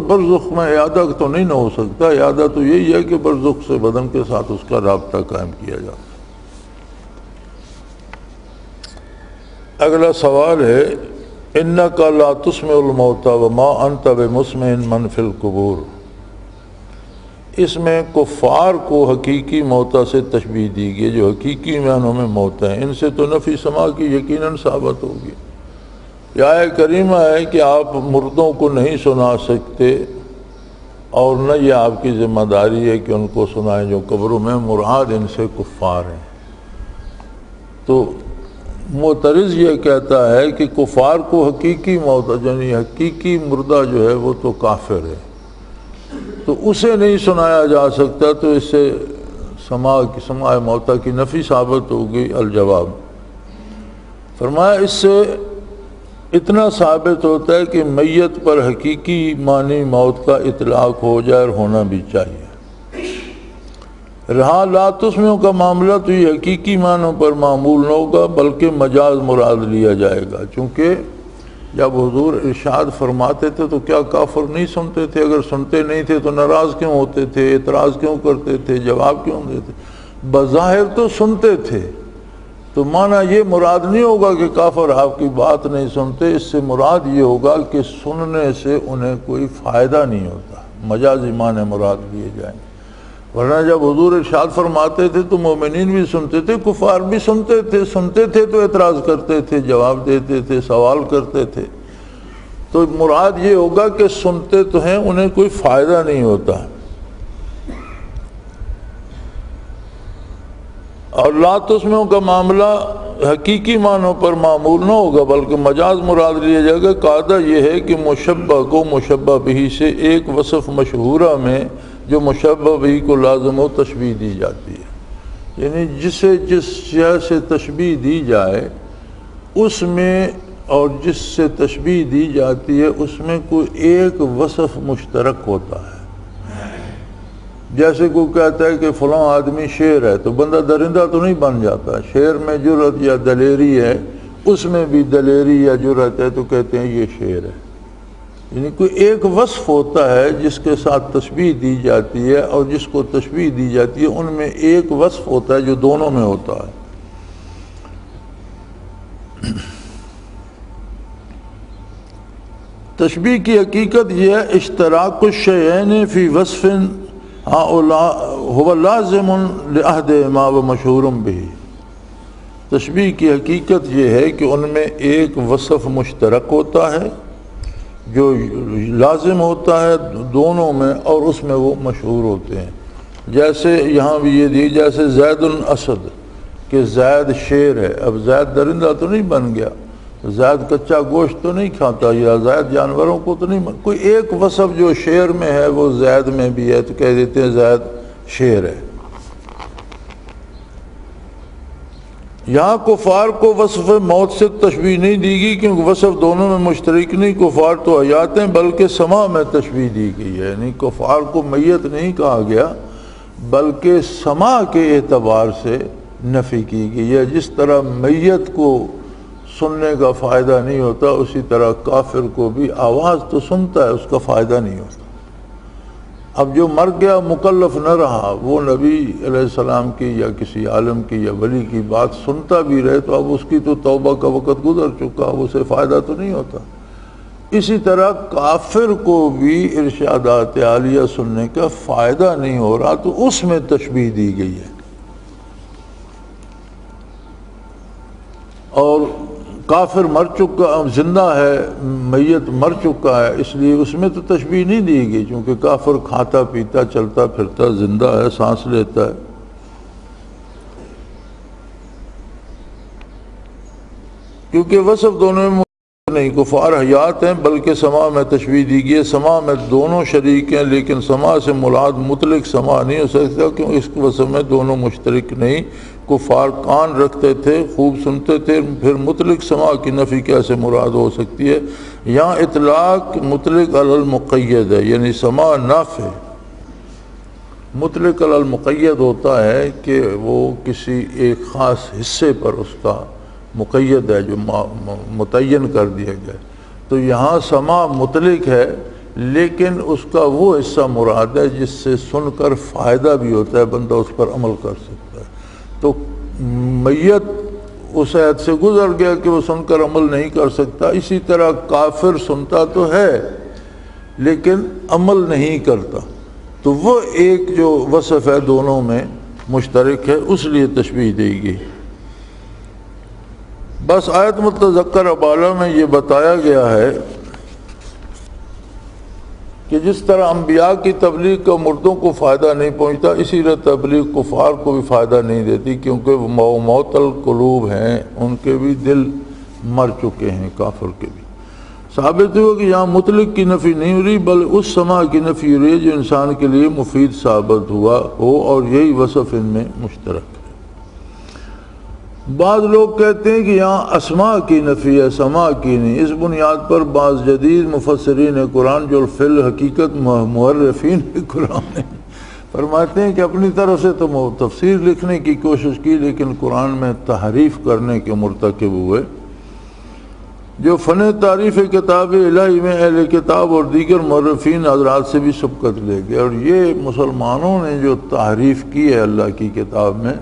برزخ میں اعادہ تو نہیں نہ ہو سکتا۔ اعادہ تو یہی ہے کہ برزخ سے بدن کے ساتھ اس کا رابطہ قائم کیا جاتا۔ اگلا سوال ہے اِنَّكَ لَا تُسْمِعُ الْمَوْتَى وَمَا أَنْتَ بِمُسْمِعٍ مَنْ فِي الْقُبُورِ۔ اس میں کفار کو حقیقی موتا سے تشبیہ دی گئی، جو حقیقی معنوں میں موت ہیں، ان سے تو نفی سما کی یقیناً ثابت ہوگی۔ یہ آیت کریمہ ہے کہ آپ مردوں کو نہیں سنا سکتے، اور نہ یہ آپ کی ذمہ داری ہے کہ ان کو سنائیں جو قبروں میں، مراد ان سے کفار ہیں۔ تو معترض یہ کہتا ہے کہ کفار کو حقیقی موت، یعنی حقیقی مردہ جو ہے وہ تو کافر ہے، تو اسے نہیں سنایا جا سکتا، تو اس سے سماع موتا کی نفی ثابت ہوگی۔ الجواب فرمایا اس سے اتنا ثابت ہوتا ہے کہ میت پر حقیقی معنی موت کا اطلاق ہو جائے اور ہونا بھی چاہیے۔ رہا لا تسمعوں کا معاملہ تو یہ حقیقی معنوں پر معمول نہ ہوگا بلکہ مجاز مراد لیا جائے گا، چونکہ جب حضور ارشاد فرماتے تھے تو کیا کافر نہیں سنتے تھے؟ اگر سنتے نہیں تھے تو ناراض کیوں ہوتے تھے، اعتراض کیوں کرتے تھے، جواب کیوں دیتے؟ بظاہر تو سنتے تھے، تو معنی یہ مراد نہیں ہوگا کہ کافر آپ کی بات نہیں سنتے، اس سے مراد یہ ہوگا کہ سننے سے انہیں کوئی فائدہ نہیں ہوتا، مجازی معنی مراد لیے جائیں۔ ورنہ جب حضور ارشاد فرماتے تھے تو مومنین بھی سنتے تھے، کفار بھی سنتے تھے تو اعتراض کرتے تھے، جواب دیتے تھے، سوال کرتے تھے۔ تو مراد یہ ہوگا کہ سنتے تو ہیں، انہیں کوئی فائدہ نہیں ہوتا۔ اور لا تسمعوں کا معاملہ حقیقی معنوں پر معمول نہ ہوگا بلکہ مجاز مراد لیا جائے گا۔ قاعدہ یہ ہے کہ مشبہ کو مشبہ بہی سے ایک وصف مشہورہ میں جو مشبہ بہی کو لازم و تشبیہ دی جاتی ہے، یعنی جسے جس شے سے تشبیہ دی جائے اس میں، اور جس سے تشبیہ دی جاتی ہے اس میں کوئی ایک وصف مشترک ہوتا ہے۔ جیسے کوئی کہتا ہے کہ فلاں آدمی شیر ہے تو بندہ درندہ تو نہیں بن جاتا، شیر میں جرأت یا دلیری ہے، اس میں بھی دلیری یا جرأت ہے تو کہتے ہیں یہ شیر ہے۔ یعنی کوئی ایک وصف ہوتا ہے جس کے ساتھ تشبیہ دی جاتی ہے، اور جس کو تشبیہ دی جاتی ہے ان میں ایک وصف ہوتا ہے جو دونوں میں ہوتا ہے۔ تشبیہ کی حقیقت یہ ہے اشتراک الشیئین فی وصف هو لازم لعہدہما ومشہور بہ۔ تشبیہ کی حقیقت یہ ہے کہ ان میں ایک وصف مشترک ہوتا ہے جو لازم ہوتا ہے دونوں میں، اور اس میں وہ مشہور ہوتے ہیں۔ جیسے یہاں بھی یہ دی، جیسے زید الاسد کہ زید شیر ہے، اب زید درندہ تو نہیں بن گیا، زید کچا گوشت تو نہیں کھاتا یا زید جانوروں کو تو نہیں، کوئی ایک وصف جو شعر میں ہے وہ زید میں بھی ہے تو کہہ دیتے ہیں زید شعر ہے۔ یہاں کفار کو وصف موت سے تشبیہ نہیں دی گئی کیونکہ وصف دونوں میں مشترک نہیں، کفار تو حیات ہیں، بلکہ سما میں تشبیہ دی گئی ہے، یعنی کفار کو میت نہیں کہا گیا بلکہ سما کے اعتبار سے نفی کی گئی ہے۔ جس طرح میت کو سننے کا فائدہ نہیں ہوتا اسی طرح کافر کو بھی آواز تو سنتا ہے، اس کا فائدہ نہیں ہوتا۔ اب جو مر گیا مکلف نہ رہا وہ نبی علیہ السلام کی یا کسی عالم کی یا ولی کی بات سنتا بھی رہے تو اب اس کی تو توبہ کا وقت گزر چکا، اب اسے فائدہ تو نہیں ہوتا۔ اسی طرح کافر کو بھی ارشادات عالیہ سننے کا فائدہ نہیں ہو رہا تو اس میں تشبیہ دی گئی ہے۔ اور کافر مر چکا زندہ ہے، میت مر چکا ہے، اس لیے اس میں تو تشبیہ نہیں دی گئی چونکہ کافر کھاتا پیتا چلتا پھرتا زندہ ہے، سانس لیتا ہے۔ کیونکہ وصف دونوں میں نہیں، کفار حیات ہیں بلکہ سما میں تشبیہ دی گئی ہے۔ سما میں دونوں شریک ہیں لیکن سما سے مراد مطلق سما نہیں ہو سکتا کیوں اس وصف میں دونوں مشترک نہیں۔ کفار کان رکھتے تھے، خوب سنتے تھے، پھر مطلق سما کی نفی کیسے مراد ہو سکتی ہے؟ یہاں اطلاق مطلق علی المقید ہے، یعنی سما نافع۔ مطلق علی المقید ہوتا ہے کہ وہ کسی ایک خاص حصے پر اس کا مقید ہے جو متعین کر دیا گیا، تو یہاں سما مطلق ہے لیکن اس کا وہ حصہ مراد ہے جس سے سن کر فائدہ بھی ہوتا ہے، بندہ اس پر عمل کر سکتا ہے۔ تو میت اس حد سے گزر گیا کہ وہ سن کر عمل نہیں کر سکتا، اسی طرح کافر سنتا تو ہے لیکن عمل نہیں کرتا، تو وہ ایک جو وصف ہے دونوں میں مشترک ہے، اس لیے تشبیہ دے گی۔ بس آیت متذکر ابالہ میں یہ بتایا گیا ہے کہ جس طرح انبیاء کی تبلیغ کا مردوں کو فائدہ نہیں پہنچتا اسی طرح تبلیغ کفار کو بھی فائدہ نہیں دیتی کیونکہ وہ معطل قلوب ہیں، ان کے بھی دل مر چکے ہیں، کافر کے بھی۔ ثابت ہوا کہ یہاں مطلق کی نفی نہیں ہو رہی بل اس سما کی نفی ہو رہی ہے جو انسان کے لیے مفید ثابت ہوا ہو، اور یہی وصف ان میں مشترک ہے۔ بعض لوگ کہتے ہیں کہ یہاں اسماء کی نفی ہے، سما کی نہیں۔ اس بنیاد پر بعض جدید مفسرین قرآن جو فی الحقیقت مورخین قرآن ہیں فرماتے ہیں کہ اپنی طرف سے تو تفسیر لکھنے کی کوشش کی لیکن قرآن میں تحریف کرنے کے مرتکب ہوئے۔ جو فن تعریف کتاب الہی میں اہل کتاب اور دیگر مورخین حضرات سے بھی سبقت لے گئے، اور یہ مسلمانوں نے جو تحریف کی ہے اللہ کی کتاب میں،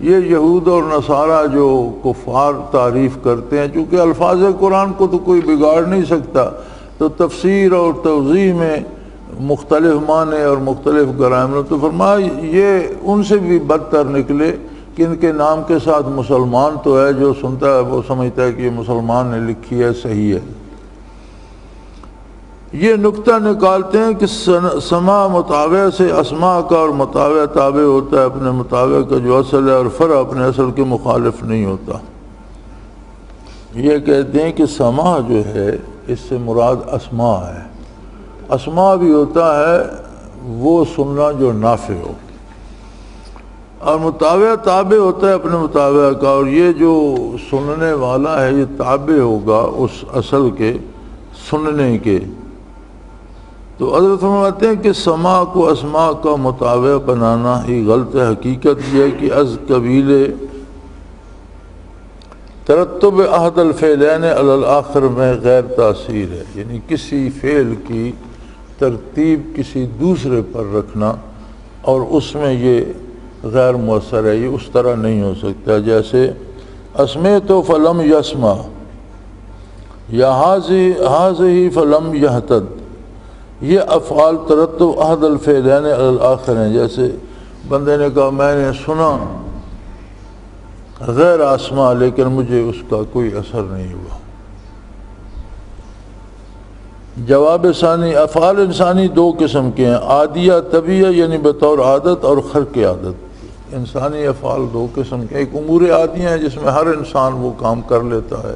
یہ یہود اور نصارہ جو کفار تعریف کرتے ہیں، چونکہ الفاظ قرآن کو تو کوئی بگاڑ نہیں سکتا، تو تفسیر اور توضیح میں مختلف معنی اور مختلف گرامر، تو فرمایا یہ ان سے بھی بدتر نکلے کہ ان کے نام کے ساتھ مسلمان تو ہے، جو سنتا ہے وہ سمجھتا ہے کہ یہ مسلمان نے لکھی ہے، صحیح ہے۔ یہ نقطہ نکالتے ہیں کہ سما متابع سے اسماء کا اور متابع تابع ہوتا ہے اپنے متابع کا جو اصل ہے، اور فرع اپنے اصل کے مخالف نہیں ہوتا۔ یہ کہتے ہیں کہ سما جو ہے اس سے مراد اسماء ہے، اسماء بھی ہوتا ہے وہ سننا جو نافع ہو، اور متابع تابع ہوتا ہے اپنے متابع کا، اور یہ جو سننے والا ہے یہ تابع ہوگا اس اصل کے سننے کے۔ تو حضرت فرماتے ہیں کہ سما کو اسماء کا متابع بنانا ہی غلط ہے۔ حقیقت یہ ہے کہ از قبیل ترتب احد الفعلین علی الآخر میں غیر تاثیر ہے، یعنی کسی فعل کی ترتیب کسی دوسرے پر رکھنا اور اس میں یہ غیر مؤثر ہے، یہ اس طرح نہیں ہو سکتا۔ جیسے اسمیت فلم یسمع یا حاضی فلم یہتد، یہ افعال ترتب احد الفعلین علی الآخر ہیں۔ جیسے بندے نے کہا میں نے سنا غیر آسما لیکن مجھے اس کا کوئی اثر نہیں ہوا۔ جواب ثانی، افعال انسانی دو قسم کے ہیں، عادیہ طبیعہ یعنی بطور عادت، اور خرق عادت۔ انسانی افعال دو قسم کے، ایک امور عادیہ ہیں جس میں ہر انسان وہ کام کر لیتا ہے،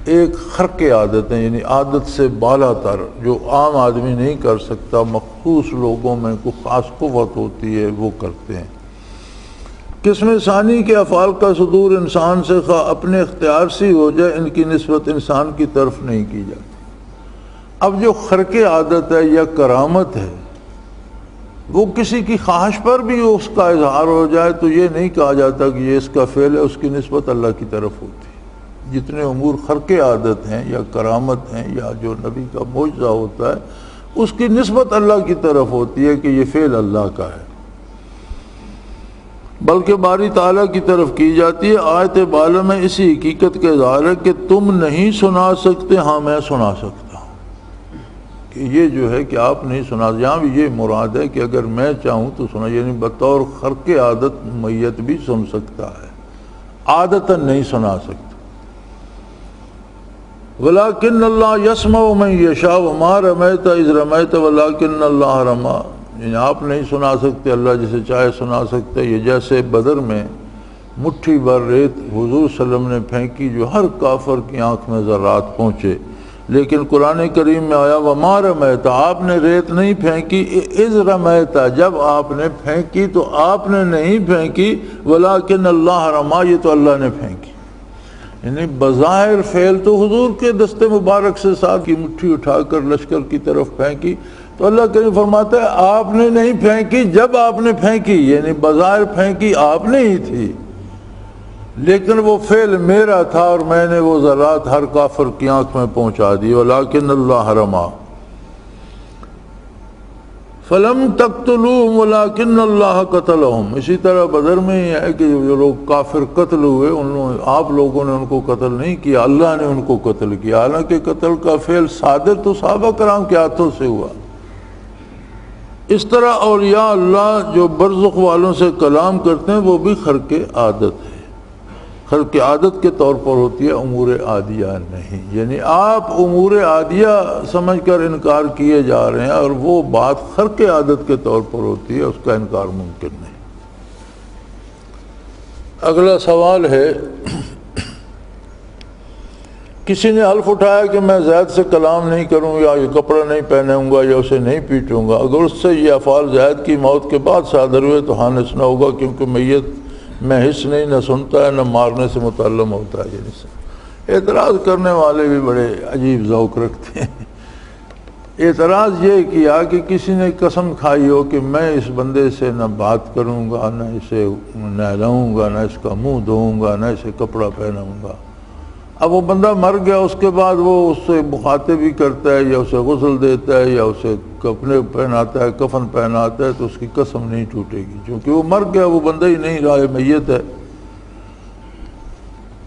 ایک خرق عادتیں، یعنی عادت سے بالا تر، جو عام آدمی نہیں کر سکتا، مخصوص لوگوں میں کوئی خاص قوت ہوتی ہے وہ کرتے ہیں۔ قسم ثانی کے افعال کا صدور انسان سے خواہ اپنے اختیار سے ہو جائے، ان کی نسبت انسان کی طرف نہیں کی جاتی۔ اب جو خرق عادت ہے یا کرامت ہے، وہ کسی کی خواہش پر بھی اس کا اظہار ہو جائے تو یہ نہیں کہا جاتا کہ یہ اس کا فعل ہے، اس کی نسبت اللہ کی طرف ہوتی ہے۔ جتنے امور خرق عادت ہیں یا کرامت ہیں یا جو نبی کا معجزہ ہوتا ہے، اس کی نسبت اللہ کی طرف ہوتی ہے کہ یہ فعل اللہ کا ہے، بلکہ باری تعالیٰ کی طرف کی جاتی ہے۔ آیت بالا میں اسی حقیقت کا اظہار ہے کہ تم نہیں سنا سکتے، ہاں میں سنا سکتا ہوں، کہ یہ جو ہے کہ آپ نہیں سنا، یہاں بھی یہ مراد ہے کہ اگر میں چاہوں تو سنا، یعنی بطور خرق عادت میت بھی سن سکتا ہے، عادتاً نہیں سنا سکتا۔ وَلَٰكِنَّ اللَّهَ يَسْمَعُ مَن يَشَاءُ وَمَا رَمَيْتَ إِذْ رَمَيْتَ وَلَٰكِنَّ اللَّهَ رَمَىٰ، یعنی آپ نہیں سنا سکتے، اللہ جسے چاہے سنا سکتے۔ یہ جیسے بدر میں مٹھی بھر ریت حضور صلی اللہ علیہ وسلم نے پھینکی جو ہر کافر کی آنکھ میں ذرات پہنچے، لیکن قرآن کریم میں آیا وَمَا رَمَيْتَ، آپ نے ریت نہیں پھینکی، اِذْ رَمَيْتَ، جب آپ نے پھینکی تو آپ نے نہیں پھینکی، وَلَٰكِنَّ اللَّهَ رَمَىٰ، یہ تو اللہ نے پھینکی۔ یعنی بظاہر فعل تو حضور کے دست مبارک سے ساتھ کی مٹھی اٹھا کر لشکر کی طرف پھینکی، تو اللہ کریم فرماتا ہے آپ نے نہیں پھینکی، جب آپ نے پھینکی، یعنی بظاہر پھینکی آپ نے ہی تھی، لیکن وہ فعل میرا تھا اور میں نے وہ ذرات ہر کافر کی آنکھ میں پہنچا دی۔ وَلَٰكِنَّ اللَّهَ رَمَىٰ فَلَمْ تَقْتُلُوهُمْ وَلَٰكِنَّ اللَّهَ قَتَلَهُمْ۔ اسی طرح بدر میں یہ ہے کہ جو لوگ کافر قتل ہوئے، آپ لوگوں نے ان کو قتل نہیں کیا، اللہ نے ان کو قتل کیا، حالانکہ قتل کا فعل صادر تو صحابہ کرام کے ہاتھوں سے ہوا۔ اس طرح اولیاء اللہ جو برزخ والوں سے کلام کرتے ہیں وہ بھی خرق عادت ہے، خرق عادت کے طور پر ہوتی ہے، امور عادیہ نہیں، یعنی آپ امور عادیہ سمجھ کر انکار کیے جا رہے ہیں اور وہ بات خرق عادت کے طور پر ہوتی ہے، اس کا انکار ممکن نہیں۔ اگلا سوال ہے، کسی نے حلف اٹھایا کہ میں زید سے کلام نہیں کروں یا یہ کپڑا نہیں پہنوں گا یا اسے نہیں پیٹوں گا، اگر اس سے یہ افعال زید کی موت کے بعد صادر ہوئے تو حانث نہ ہوگا، کیونکہ میت میں حص نہیں، نہ سنتا ہے نہ مارنے سے متعلم ہوتا ہے۔ یعنی اعتراض کرنے والے بھی بڑے عجیب ذوق رکھتے ہیں۔ اعتراض یہ کیا کہ کسی نے قسم کھائی ہو کہ میں اس بندے سے نہ بات کروں گا، نہ اسے نہلاؤں گا، نہ اس کا منہ دھوؤں گا، نہ اسے کپڑا پہناؤں گا۔ اب وہ بندہ مر گیا، اس کے بعد وہ اس سے مخاطب بھی کرتا ہے یا اسے غسل دیتا ہے یا اسے کپڑے پہناتا ہے، کفن پہناتا ہے، تو اس کی قسم نہیں ٹوٹے گی، کیونکہ وہ مر گیا، وہ بندہ ہی نہیں رہا، میت ہے۔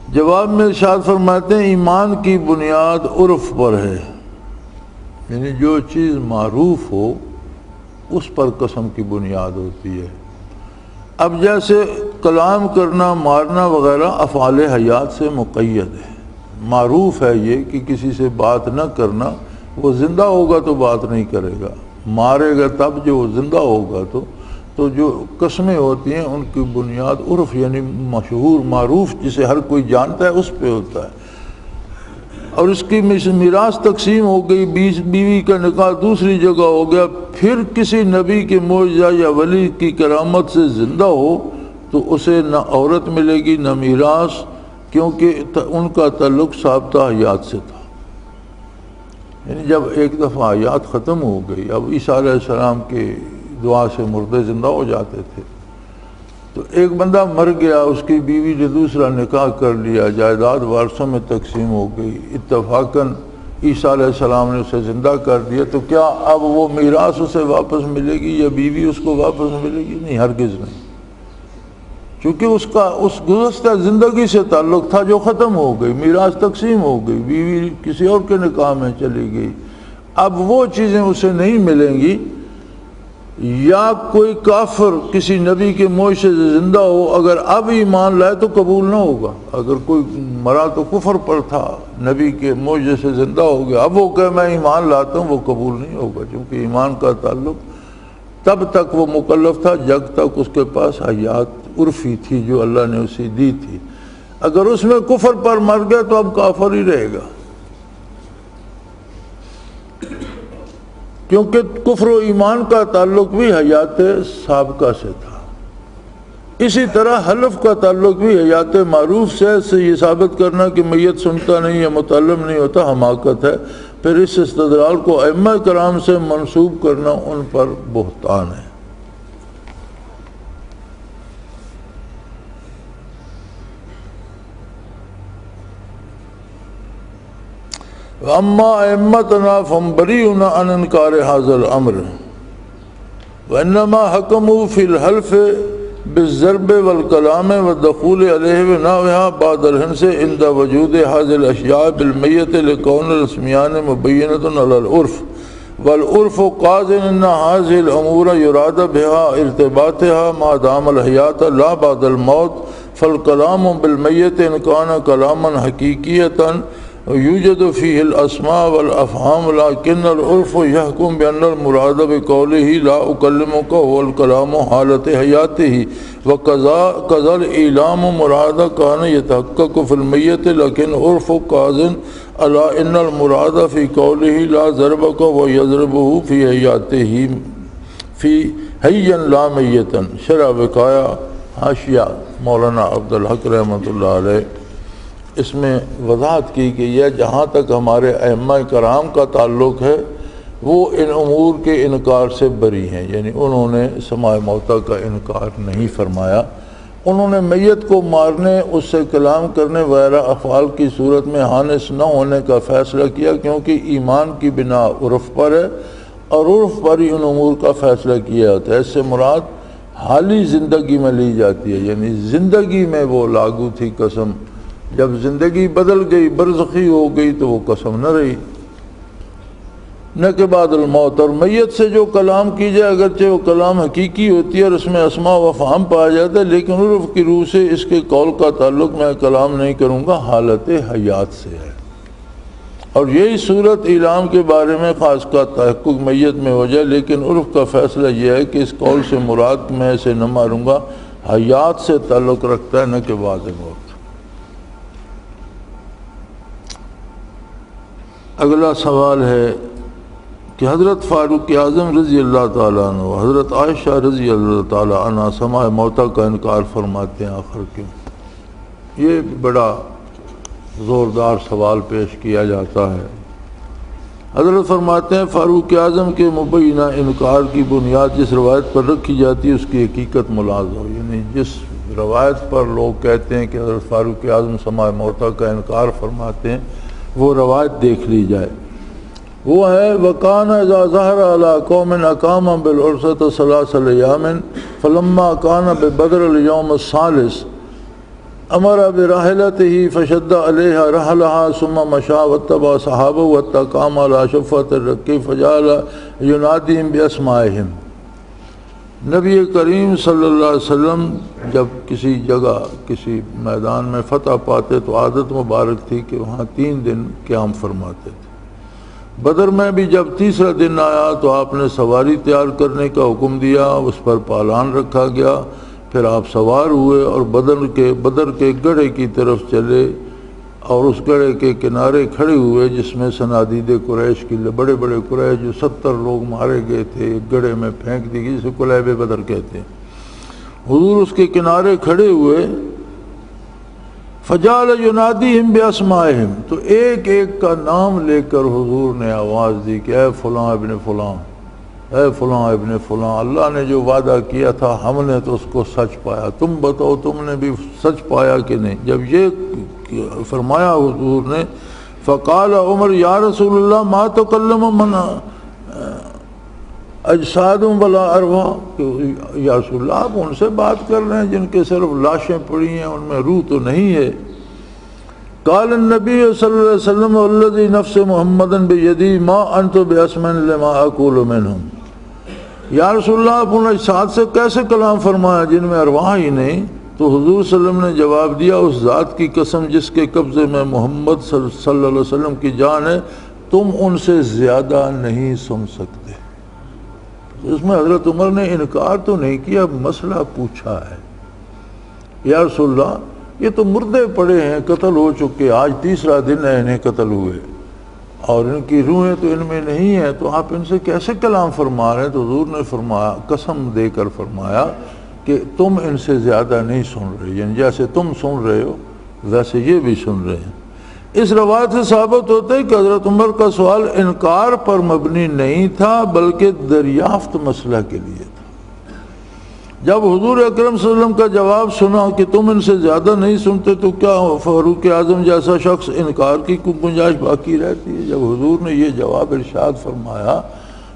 جواب میں ارشاد فرماتے ہیں ایمان کی بنیاد عرف پر ہے، یعنی جو چیز معروف ہو اس پر قسم کی بنیاد ہوتی ہے۔ اب جیسے کلام کرنا، مارنا وغیرہ افعال حیات سے مقید ہے، معروف ہے یہ کہ کسی سے بات نہ کرنا، وہ زندہ ہوگا تو بات نہیں کرے گا، مارے گا تب جو وہ زندہ ہوگا تو جو قسمیں ہوتی ہیں ان کی بنیاد عرف، یعنی مشہور معروف جسے ہر کوئی جانتا ہے اس پہ ہوتا ہے۔ اور اس کی میراث تقسیم ہو گئی، بیوی کا نکاح دوسری جگہ ہو گیا، پھر کسی نبی کے معجزہ یا ولی کی کرامت سے زندہ ہو تو اسے نہ عورت ملے گی نہ میراث، کیونکہ ان کا تعلق ثابتہ حیات سے تھا۔ یعنی جب ایک دفعہ حیات ختم ہو گئی، اب عیسیٰ علیہ السلام کی دعا سے مردے زندہ ہو جاتے تھے، تو ایک بندہ مر گیا، اس کی بیوی نے دوسرا نکاح کر لیا، جائیداد وارثوں میں تقسیم ہو گئی، اتفاقاً عیسیٰ علیہ السلام نے اسے زندہ کر دیا، تو کیا اب وہ میراث اسے واپس ملے گی یا بیوی اس کو واپس ملے گی؟ نہیں، ہرگز نہیں، چونکہ اس کا اس گزشتہ زندگی سے تعلق تھا جو ختم ہو گئی، میراث تقسیم ہو گئی، بیوی کسی اور کے نکاح میں چلی گئی، اب وہ چیزیں اسے نہیں ملیں گی۔ یا کوئی کافر کسی نبی کے معجزے سے زندہ ہو، اگر اب ایمان لائے تو قبول نہ ہوگا۔ اگر کوئی مرا تو کفر پر تھا، نبی کے معجزے سے زندہ ہو گیا، اب وہ کہ میں ایمان لاتا ہوں، وہ قبول نہیں ہوگا، کیونکہ ایمان کا تعلق تب تک وہ مکلف تھا جب تک اس کے پاس حیات عرفی تھی جو اللہ نے اسے دی تھی۔ اگر اس میں کفر پر مر گیا تو اب کافر ہی رہے گا، کیونکہ کفر و ایمان کا تعلق بھی حیات سابقہ سے تھا۔ اسی طرح حلف کا تعلق بھی حیات معروف سے یہ ثابت کرنا کہ میت سنتا نہیں یا متعلم نہیں ہوتا حماقت ہے۔ پھر اس استدلال کو ائمہ کرام سے منسوب کرنا ان پر بہتان ہے۔ وَأَمَّا أَئِمَّتُنَا فَهُمْ بَرِيئُونَ عَنْ إِنْكَارِ هَذَا الْأَمْرِ وَإِنَّمَا حَكَمُوا فِي الْحَلْفِ بِالضَّرْبِ وَالْكَلَامِ وَالدُّخُولِ عَلَيْهِ وَنَحْوِهَا بَعْدَ الْحِنْثِ عِنْدَ وُجُودِ هَذِهِ الْأَشْيَاءِ بِالْمَيِّتِ لِكَوْنِ الْأَسْمِيَانِ مُبَيِّنَةٌ عَلَى الْعُرْفِ وَالْعُرْفُ قَاضٍ أَنَّ هَذِهِ الْأُمُورَ يُرَادَ بِهَا ارْتِبَاطُهَا مَا دَامَ الْحَيَاةَ لَا بَعْدَ الْمَوْتِ فَالْكَلَامُ بِالْمَيِّتِ إِنْ كَانَ كَلَامًا حَقِيقِيًّا يوجد فيه الأسماء والأفهام لكن العرف يحكم بأن المراد بقوله لا أكلمك هو الكلام حالة حياته وكذا الإعلام مراد كان يتحقق في الميت لكن عرف قاضٍ على أن المراد في قوله لا ضربك ويضربه في حياته في حيا لا ميتا۔ شرح وقایا حاشیہ مولانا عبدالحق رحمۃ اللہ علیہ، اس میں وضاحت کی گئی ہے جہاں تک ہمارے ائمہ کرام کا تعلق ہے وہ ان امور کے انکار سے بری ہیں، یعنی انہوں نے سماع موتیٰ کا انکار نہیں فرمایا۔ انہوں نے میت کو مارنے، اس سے کلام کرنے وغیرہ افعال کی صورت میں حانث نہ ہونے کا فیصلہ کیا، کیونکہ ایمان کی بنا عرف پر ہے اور عرف پر ہی ان امور کا فیصلہ کیا ہوتا ہے۔ اس سے مراد حالی زندگی میں لی جاتی ہے، یعنی زندگی میں وہ لاگو تھی قسم، جب زندگی بدل گئی برزخی ہو گئی تو وہ قسم نہ رہی، نہ کہ بعد الموت۔ اور میت سے جو کلام کی جائے اگرچہ وہ کلام حقیقی ہوتی ہے اور اس میں اسماء و افہام پایا جاتا ہے، لیکن عرف کی روح سے اس کے قول کا تعلق میں کلام نہیں کروں گا حالت حیات سے ہے۔ اور یہی صورت اعلام کے بارے میں خاص کا تحقق میت میں ہو جائے، لیکن عرف کا فیصلہ یہ ہے کہ اس قول سے مراد میں اسے نہ ماروں گا حیات سے تعلق رکھتا ہے، نہ کہ بعد موت۔ اگلا سوال ہے کہ حضرت فاروق اعظم رضی اللہ تعالیٰ عنہ، حضرت عائشہ رضی اللہ تعالیٰ عنہ سماع موتیٰ کا انکار فرماتے ہیں، آخر کیوں؟ یہ بڑا زوردار سوال پیش کیا جاتا ہے۔ حضرت فرماتے ہیں فاروق اعظم کے مبینہ انکار کی بنیاد جس روایت پر رکھی جاتی ہے اس کی حقیقت ملاحظ ہو، یعنی جس روایت پر لوگ کہتے ہیں کہ حضرت فاروق اعظم سماع موتیٰ کا انکار فرماتے ہیں وہ روایت دیکھ لی جائے۔ وہ ہے وَكَانَ إِذَا ظَهَرَ عَلَىٰ قَوْمٍ أَقَامَ بِالْعُرْسَةِ ثَلَاثَ أَيَّامٍ فَلَمَّا كَانَ بِبَدْرِ الْيَوْمِ الثَّالِثِ أَمَرَ بِرَاحِلَتِهِ فَشَدَّ عَلَيْهَا رَحْلَهَا ثُمَّ مَشَىٰ وَاتَّبَعَ صَحَابَهُ حَتَّىٰ قَامَ عَلَىٰ شَفَّةِ الرَّكِّ فَجَعَلَ يُنَادِيهِمْ بِأَسْمَائِهِمْ۔ نبی کریم صلی اللہ علیہ وسلم جب کسی جگہ کسی میدان میں فتح پاتے تو عادت مبارک تھی کہ وہاں 3 دن قیام فرماتے تھے۔ بدر میں بھی جب تیسرا دن آیا تو آپ نے سواری تیار کرنے کا حکم دیا، اس پر پالان رکھا گیا، پھر آپ سوار ہوئے اور بدر کے گڑھے کی طرف چلے اور اس گڑھے کے کنارے کھڑے ہوئے جس میں صنادید قریش کی بڑے بڑے قریش جو 70 لوگ مارے گئے تھے ایک گڑھے میں پھینک دی گئی جسے کلیب بدر کہتے ہیں۔ حضور اس کے کنارے کھڑے ہوئے، فجعل ینادیہم باسمائہم، تو ایک ایک کا نام لے کر حضور نے آواز دی کہ اے فلاں ابن فلاں، اے فلاں ابن فلاں، اللہ نے جو وعدہ کیا تھا ہم نے تو اس کو سچ پایا، تم بتاؤ تم نے بھی سچ پایا کہ نہیں؟ جب یہ فرمایا حضور نے فقال عمر یا رسول اللہ ما تکلم من اجساد ولا ارواح، یا رسول اللہ آپ ان سے بات کر رہے ہیں جن کے صرف لاشیں پڑی ہیں ان میں روح تو نہیں ہے۔ قال النبی صلی اللہ علیہ وسلم والذی نفس محمد بیدی ما انت باسمع لما اقول منہم، یا رسول اللہ آپ ان اجساد سے کیسے کلام فرمایا جن میں ارواح ہی نہیں؟ تو حضور صلی اللہ علیہ وسلم نے جواب دیا اس ذات کی قسم جس کے قبضے میں محمد صلی اللہ علیہ وسلم کی جان ہے تم ان سے زیادہ نہیں سن سکتے۔ اس میں حضرت عمر نے انکار تو نہیں کیا، مسئلہ پوچھا ہے، یا رسول اللہ یہ تو مردے پڑے ہیں، قتل ہو چکے، آج تیسرا دن ہے انہیں قتل ہوئے اور ان کی روحیں تو ان میں نہیں ہیں، تو آپ ان سے کیسے کلام فرما رہے ہیں؟ تو حضور نے فرمایا، قسم دے کر فرمایا کہ تم ان سے زیادہ نہیں سن رہے، یعنی جیسے تم سن رہے ہو ویسے یہ بھی سن رہے ہیں۔ اس روایت سے ثابت ہوتا ہے کہ حضرت عمر کا سوال انکار پر مبنی نہیں تھا بلکہ دریافت مسئلہ کے لیے تھا۔ جب حضور اکرم صلی اللہ علیہ وسلم کا جواب سنا کہ تم ان سے زیادہ نہیں سنتے تو کیا فاروق اعظم جیسا شخص انکار کی کوئی گنجائش باقی رہتی ہے؟ جب حضور نے یہ جواب ارشاد فرمایا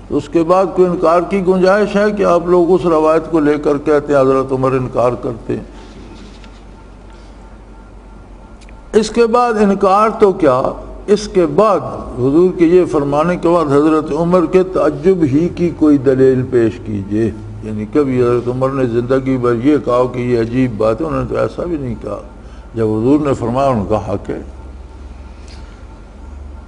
تو اس کے بعد کوئی انکار کی گنجائش ہے کہ آپ لوگ اس روایت کو لے کر کہتے ہیں حضرت عمر انکار کرتے ہیں؟ اس کے بعد انکار تو کیا، اس کے بعد حضور کے یہ فرمانے کے بعد حضرت عمر کے تعجب ہی کی کوئی دلیل پیش کیجئے، یعنی کبھی حضرت عمر نے زندگی بھر یہ کہا کہ یہ عجیب بات ہے، انہوں نے تو ایسا بھی نہیں کہا۔ جب حضور نے فرمایا ان کا حق ہے۔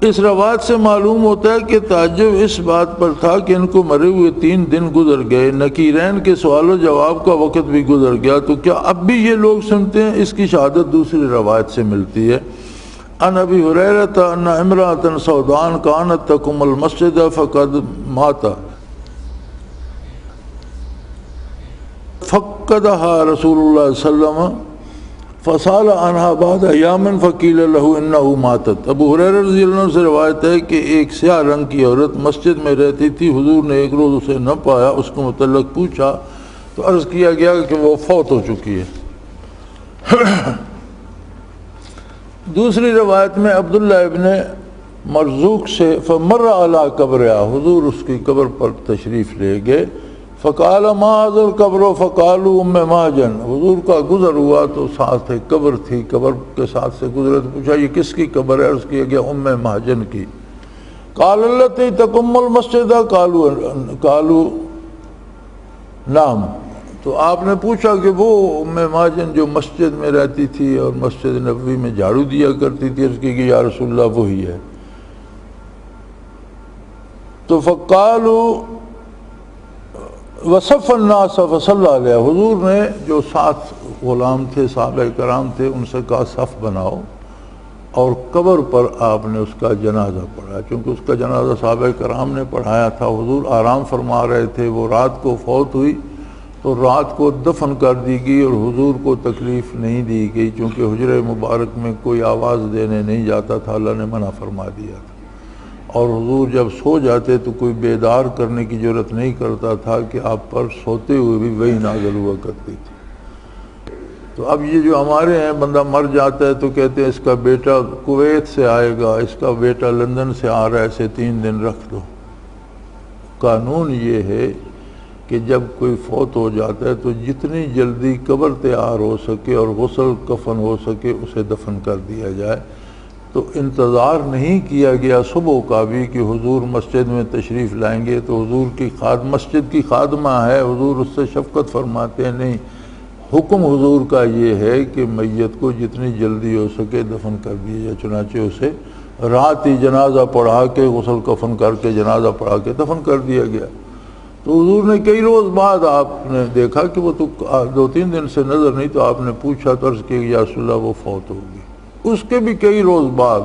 اس روایت سے معلوم ہوتا ہے کہ تعجب اس بات پر تھا کہ ان کو مرے ہوئے 3 دن گزر گئے، نکیرین کے سوال و جواب کا وقت بھی گزر گیا، تو کیا اب بھی یہ لوگ سنتے ہیں؟ اس کی شہادت دوسری روایت سے ملتی ہے۔ عن ابی ہریرہ ان امرأة سوداء كانت تقم المسجد فقد مات فقدها رسول اللہ صلی اللہ علیہ وسلم فسال عنها بعد ایام فقیل له انه ماتت۔ ابو ہریرہ رضی اللہ عنہ سے روایت ہے کہ ایک سیاہ رنگ کی عورت مسجد میں رہتی تھی، حضور نے ایک روز اسے نہ پایا، اس کو متعلق پوچھا تو عرض کیا گیا کہ وہ فوت ہو چکی ہے۔ دوسری روایت میں عبداللہ ابن مرزوق سے فمر علی قبرہا، حضور اس کی قبر پر تشریف لے گئے، فقال ما ذا القبر فقالوا ام ماجن، حضور کا گزر ہوا تو ساتھ ایک قبر تھی، قبر کے ساتھ سے گزرے تو پوچھا یہ کس کی قبر ہے؟ عرض کیا گیا ام ماجن کی۔ قال التی تقم المسجد قالوا نعم، تو آپ نے پوچھا کہ وہ ام ماجن جو مسجد میں رہتی تھی اور مسجد نبوی میں جھاڑو دیا کرتی تھی، عرض کی کہ یا رسول اللہ وہی ہے۔ تو فقالوا وصف الناس فصلی علیہ، حضور نے جو 7 غلام تھے صحابہ کرام تھے ان سے کہا صف بناؤ اور قبر پر آپ نے اس کا جنازہ پڑھا، چونکہ اس کا جنازہ صحابہ کرام نے پڑھایا تھا۔ حضور آرام فرما رہے تھے، وہ رات کو فوت ہوئی تو رات کو دفن کر دی گئی اور حضور کو تکلیف نہیں دی گئی، چونکہ حجرہ مبارک میں کوئی آواز دینے نہیں جاتا تھا، اللہ نے منع فرما دیا تھا، اور حضور جب سو جاتے تو کوئی بیدار کرنے کی ضرورت نہیں کرتا تھا کہ آپ پر سوتے ہوئے بھی وہی نازل ہوا کرتی تھی۔ تو اب یہ جو ہمارے ہیں، بندہ مر جاتا ہے تو کہتے ہیں اس کا بیٹا کویت سے آئے گا، اس کا بیٹا لندن سے آ رہا ہے، اسے 3 دن رکھ دو۔ قانون یہ ہے کہ جب کوئی فوت ہو جاتا ہے تو جتنی جلدی قبر تیار ہو سکے اور غسل کفن ہو سکے اسے دفن کر دیا جائے۔ تو انتظار نہیں کیا گیا صبح کا بھی کہ حضور مسجد میں تشریف لائیں گے، تو حضور کی مسجد کی خادمہ ہے، حضور اس سے شفقت فرماتے ہیں، نہیں، حکم حضور کا یہ ہے کہ میت کو جتنی جلدی ہو سکے دفن کر دیا جائے، چنانچہ اسے رات ہی جنازہ پڑھا کے غسل کفن کر کے جنازہ پڑھا کے دفن کر دیا گیا۔ تو حضور نے کئی روز بعد آپ نے دیکھا کہ وہ تو 2-3 دن سے نظر نہیں، تو آپ نے پوچھا تو عرض کیا یا رسول اللہ وہ فوت ہو گئی۔ اس کے بھی کئی روز بعد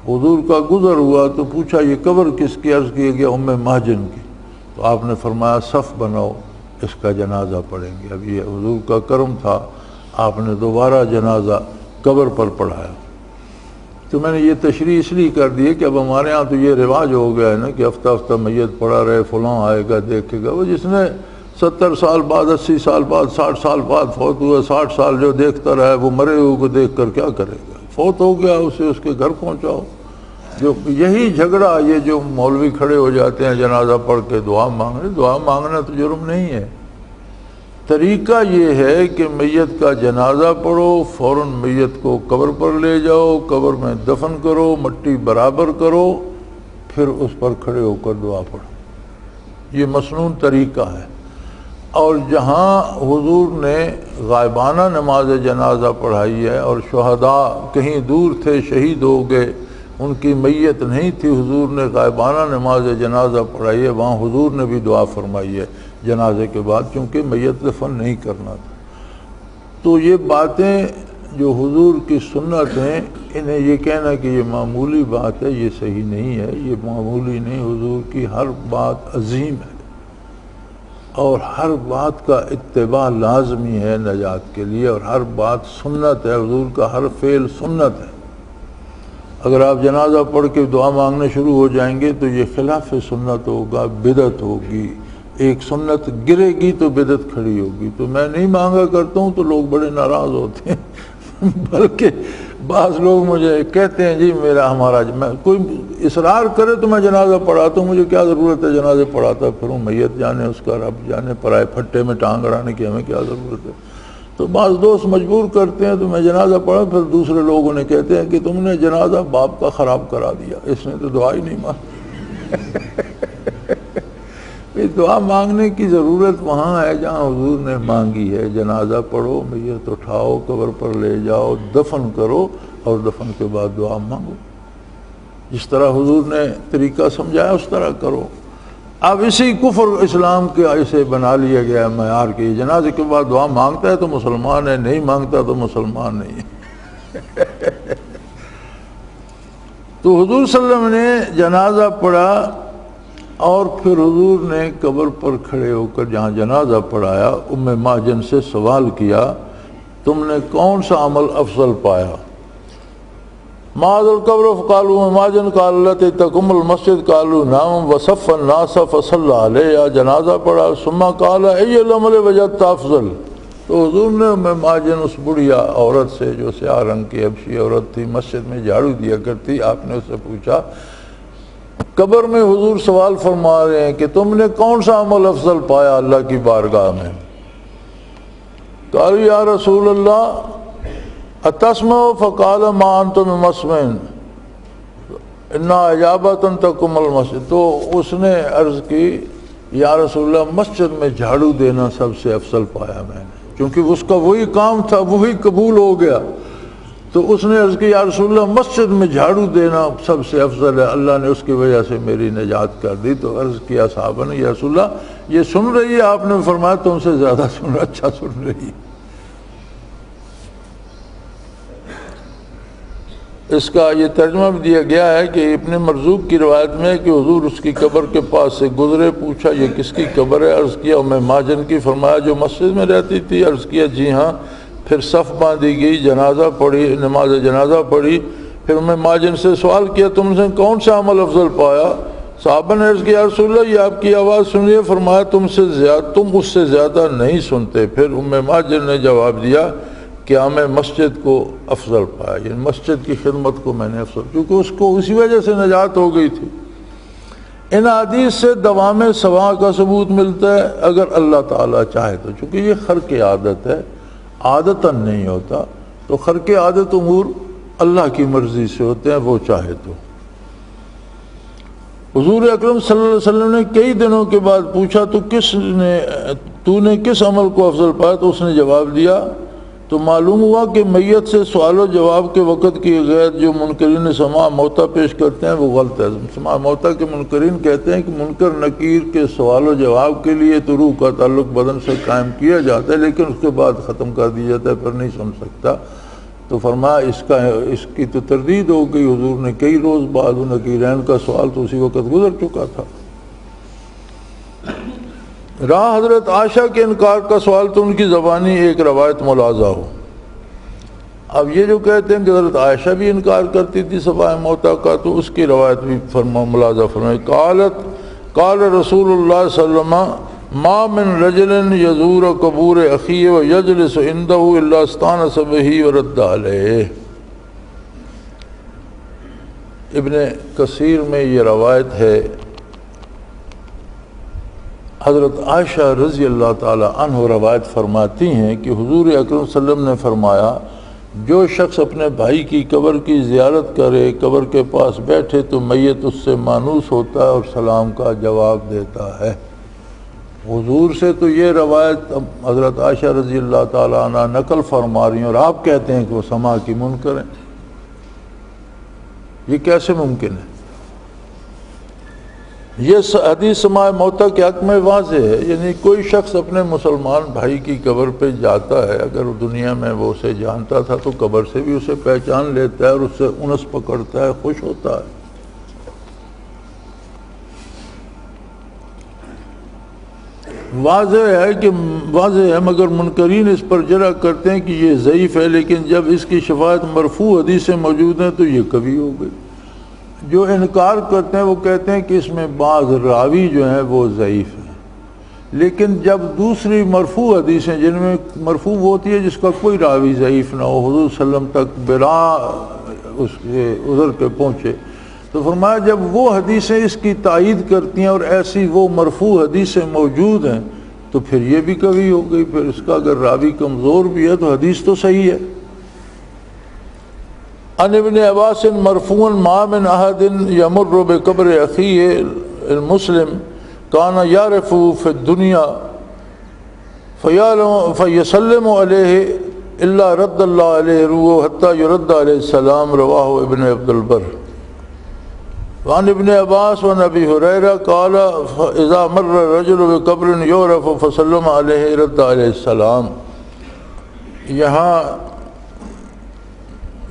حضور کا گزر ہوا تو پوچھا یہ قبر کس کی؟ عرض کیا گیا ام مہجن کی۔ تو آپ نے فرمایا صف بناؤ، اس کا جنازہ پڑھیں گے۔ اب یہ حضور کا کرم تھا، آپ نے دوبارہ جنازہ قبر پر پڑھایا۔ تو میں نے یہ تشریح اس لیے کر دی ہے کہ اب ہمارے ہاں تو یہ رواج ہو گیا ہے نا کہ ہفتہ ہفتہ میت پڑھا رہے، فلاں آئے گا دیکھے گا۔ وہ جس نے 70 سال بعد، 80 سال بعد، 60 سال بعد فوت ہوا، 60 سال جو دیکھتا رہا ہے وہ مرے ہوئے کو دیکھ کر کیا کرے گا؟ فوت ہو گیا اسے اس کے گھر پہنچاؤ۔ جو یہی جھگڑا، یہ جو مولوی کھڑے ہو جاتے ہیں جنازہ پڑھ کے دعا مانگنے، دعا مانگنا تو جرم نہیں ہے۔ طریقہ یہ ہے کہ میت کا جنازہ پڑھو، فوراً میت کو قبر پر لے جاؤ، قبر میں دفن کرو، مٹی برابر کرو، پھر اس پر کھڑے ہو کر دعا پڑھو۔ یہ مسنون طریقہ ہے۔ اور جہاں حضور نے غائبانہ نماز جنازہ پڑھائی ہے اور شہداء کہیں دور تھے، شہید ہو گئے، ان کی میت نہیں تھی، حضور نے غائبانہ نماز جنازہ پڑھائی ہے، وہاں حضور نے بھی دعا فرمائی ہے جنازے کے بعد، چونکہ میت دفن نہیں کرنا تھا۔ تو یہ باتیں جو حضور کی سنت ہیں انہیں یہ کہنا کہ یہ معمولی بات ہے، یہ صحیح نہیں ہے، یہ معمولی نہیں، حضور کی ہر بات عظیم ہے اور ہر بات کا اتباع لازمی ہے نجات کے لیے، اور ہر بات سنت ہے، حضور کا ہر فعل سنت ہے۔ اگر آپ جنازہ پڑھ کے دعا مانگنے شروع ہو جائیں گے تو یہ خلاف سنت ہوگا، بدعت ہوگی، ایک سنت گرے گی تو بدعت کھڑی ہوگی۔ تو میں نہیں مانگا کرتا ہوں تو لوگ بڑے ناراض ہوتے ہیں بلکہ بعض لوگ مجھے کہتے ہیں جی ہمارا میں کوئی اصرار کرے تو میں جنازہ پڑھاتا ہوں، مجھے کیا ضرورت ہے جنازے پڑھاتا پھروں، میت جانے اس کا رب جانے، پرائے پھٹے میں ٹانگ اڑانے کی ہمیں کیا ضرورت ہے۔ تو بعض دوست مجبور کرتے ہیں تو میں جنازہ پڑھا، پھر دوسرے لوگ انہیں کہتے ہیں کہ تم نے جنازہ باپ کا خراب کرا دیا، اس نے تو دعا ہی نہیں مانگی۔ دعا مانگنے کی ضرورت وہاں ہے جہاں حضور نے مانگی ہے، جنازہ پڑھو، میت اٹھاؤ، قبر پر لے جاؤ، دفن کرو اور دفن کے بعد دعا مانگو، جس طرح حضور نے طریقہ سمجھایا اس طرح کرو۔ اب اسی کفر اسلام کے ایسے بنا لیا گیا ہے معیار کہ جنازے کے بعد دعا مانگتا ہے تو مسلمان ہے، نہیں مانگتا تو مسلمان نہیں ہے۔ تو حضور صلی اللہ علیہ وسلم نے جنازہ پڑھا اور پھر حضور نے قبر پر کھڑے ہو کر جہاں جنازہ پڑھایا ام ماجن سے سوال کیا تم نے کون سا عمل افضل پایا؟ معاذ القبر فقالوا ام ماجن قال التي تقم المسجد قالوا نعم وصف الناس فصلى عليه، جنازہ پڑھا ثم قال اي العمل وجدت افضل۔ تو حضور نے ام ماجن اس بڑھیا عورت سے جو سیاہ رنگ کی حبشی عورت تھی، مسجد میں جھاڑو دیا کرتی، آپ نے اس سے پوچھا، قبر میں حضور سوال فرما رہے ہیں کہ تم نے کون سا عمل افضل پایا اللہ کی بارگاہ میں؟ قالوا یا رسول اللہ اتسمع فقال ما انت بمسمع ان اجابۃ تقم المسجد۔ تو اس نے عرض کی یا رسول اللہ مسجد میں جھاڑو دینا سب سے افضل پایا میں نے، کیونکہ اس کا وہی کام تھا، وہی قبول ہو گیا۔ تو اس نے عرض کی یا رسول اللہ مسجد میں جھاڑو دینا سب سے افضل ہے، اللہ نے اس کی وجہ سے میری نجات کر دی۔ تو عرض کیا صحابہ نے یا رسول اللہ یہ سن رہی ہے؟ آپ نے فرمایا تم سے زیادہ اچھا سن رہی ہے۔ اس کا یہ ترجمہ بھی دیا گیا ہے کہ ابن مرزوق کی روایت میں کہ حضور اس کی قبر کے پاس سے گزرے، پوچھا یہ کس کی قبر ہے؟ عرض کیا ام ماجن کی۔ فرمایا جو مسجد میں رہتی تھی؟ عرض کیا جی ہاں۔ پھر صف باندھی گئی، جنازہ پڑھی، نماز جنازہ پڑھی۔ پھر ام ماجن سے سوال کیا تم نے کون سا عمل افضل پایا؟ صحابہ نے عرض کیا یا رسول اللہ یہ آپ کی آواز سنیے۔ فرمایا تم اس سے زیادہ نہیں سنتے۔ پھر ام ماجن نے جواب دیا کہ میں مسجد کو افضل پایا، یعنی مسجد کی خدمت کو میں نے افضل، کیونکہ اس کو اسی وجہ سے نجات ہو گئی تھی۔ ان حدیث سے دوام سوا کا ثبوت ملتا ہے اگر اللہ تعالیٰ چاہے تو، چونکہ یہ خرق عادت ہے، عادتاً نہیں ہوتا، تو خرق عادت امور اللہ کی مرضی سے ہوتے ہیں، وہ چاہے تو۔ حضور اکرم صلی اللہ علیہ وسلم نے کئی دنوں کے بعد پوچھا تو نے کس عمل کو افضل پایا؟ تو اس نے جواب دیا تو معلوم ہوا کہ میت سے سوال و جواب کے وقت کی غیر جو منکرین سماع موتا پیش کرتے ہیں وہ غلط ہے۔ سماع موتا کے منکرین کہتے ہیں کہ منکر نکیر کے سوال و جواب کے لیے تو روح کا تعلق بدن سے قائم کیا جاتا ہے لیکن اس کے بعد ختم کر دیا جاتا ہے، پھر نہیں سن سکتا۔ تو فرمایا اس کی تو تردید ہو گئی، حضور نے کئی روز بعد نکیرین کا سوال تو اسی وقت گزر چکا تھا۔ رہا حضرت عائشہ کے انکار کا سوال تو ان کی زبانی ایک روایت ملاحظہ ہو۔ اب یہ جو کہتے ہیں کہ حضرت عائشہ بھی انکار کرتی تھی صفائے موتا کا، تو اس کی روایت بھی ملاحظہ فرمائی۔ قال رسول اللہ صلی اللہ علیہ وسلم ما من رجل یزور قبور اخیہ ویجلس عندہ الا استانس بہ ورد علیہ۔ ابن کثیر میں یہ روایت ہے، حضرت عائشہ رضی اللہ تعالی عنہ روایت فرماتی ہیں کہ حضور اکرم صلی اللہ علیہ وسلم نے فرمایا جو شخص اپنے بھائی کی قبر کی زیارت کرے، قبر کے پاس بیٹھے تو میت اس سے مانوس ہوتا ہے اور سلام کا جواب دیتا ہے۔ حضور سے تو یہ روایت حضرت عائشہ رضی اللہ تعالی عنہ نقل فرما رہی ہیں اور آپ کہتے ہیں کہ وہ سماع کی منکر ہیں، یہ کیسے ممکن ہے؟ یہ حدیث سماع موتیٰ کے حق میں واضح ہے، یعنی کوئی شخص اپنے مسلمان بھائی کی قبر پہ جاتا ہے، اگر دنیا میں وہ اسے جانتا تھا تو قبر سے بھی اسے پہچان لیتا ہے اور اس سے انس پکڑتا ہے، خوش ہوتا ہے۔ واضح ہے مگر منکرین اس پر جرح کرتے ہیں کہ یہ ضعیف ہے، لیکن جب اس کی شفاعت مرفوع حدیثیں موجود ہیں تو یہ کبھی ہو گئی۔ جو انکار کرتے ہیں وہ کہتے ہیں کہ اس میں بعض راوی جو ہیں وہ ضعیف ہیں، لیکن جب دوسری مرفوع حدیثیں، جن میں مرفوع وہ ہوتی ہے جس کا کوئی راوی ضعیف نہ ہو، حضور صلی اللہ علیہ وسلم تک بلا اس کے عذر کے پہنچے، تو فرمایا جب وہ حدیثیں اس کی تائید کرتی ہیں اور ایسی وہ مرفوع حدیثیں موجود ہیں تو پھر یہ بھی کبھی ہو گئی، پھر اس کا اگر راوی کمزور بھی ہے تو حدیث تو صحیح ہے۔ عن ابن عباس مرفوعا ما من احد یمر بقبر اخیہ المسلم کان یعرف فی الدنیا فیسلم علیہ الا رد اللہ علیہ روح حتی یرد علیہ السلام، رواہ ابن عبد البر۔ وعن ابن عباس و ابی ہریرہ قال اذا مر الرجل بقبر یعرف فسلم علیہ رد علیہ السلام۔ یہاں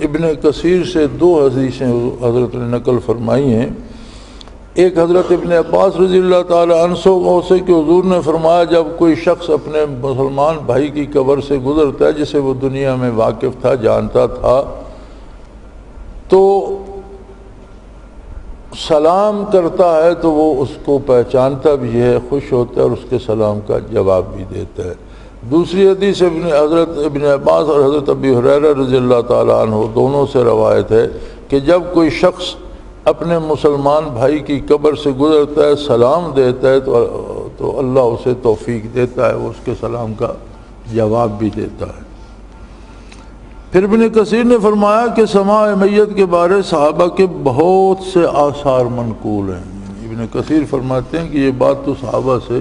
ابن کثیر سے دو حدیثیں حضرت نے نقل فرمائی ہیں۔ ایک حضرت ابن عباس رضی اللہ تعالی عنہ سے کہ حضور نے فرمایا جب کوئی شخص اپنے مسلمان بھائی کی قبر سے گزرتا ہے جسے وہ دنیا میں واقف تھا، جانتا تھا، تو سلام کرتا ہے تو وہ اس کو پہچانتا بھی ہے، خوش ہوتا ہے اور اس کے سلام کا جواب بھی دیتا ہے۔ دوسری حدیث حضرت ابن عباس اور حضرت ابی ہریرہ رضی اللہ تعالیٰ عنہ دونوں سے روایت ہے کہ جب کوئی شخص اپنے مسلمان بھائی کی قبر سے گزرتا ہے، سلام دیتا ہے تو اللہ اسے توفیق دیتا ہے، وہ اس کے سلام کا جواب بھی دیتا ہے۔ پھر ابن کثیر نے فرمایا کہ سماع میت کے بارے صحابہ کے بہت سے آثار منقول ہیں۔ ابن کثیر فرماتے ہیں کہ یہ بات تو صحابہ سے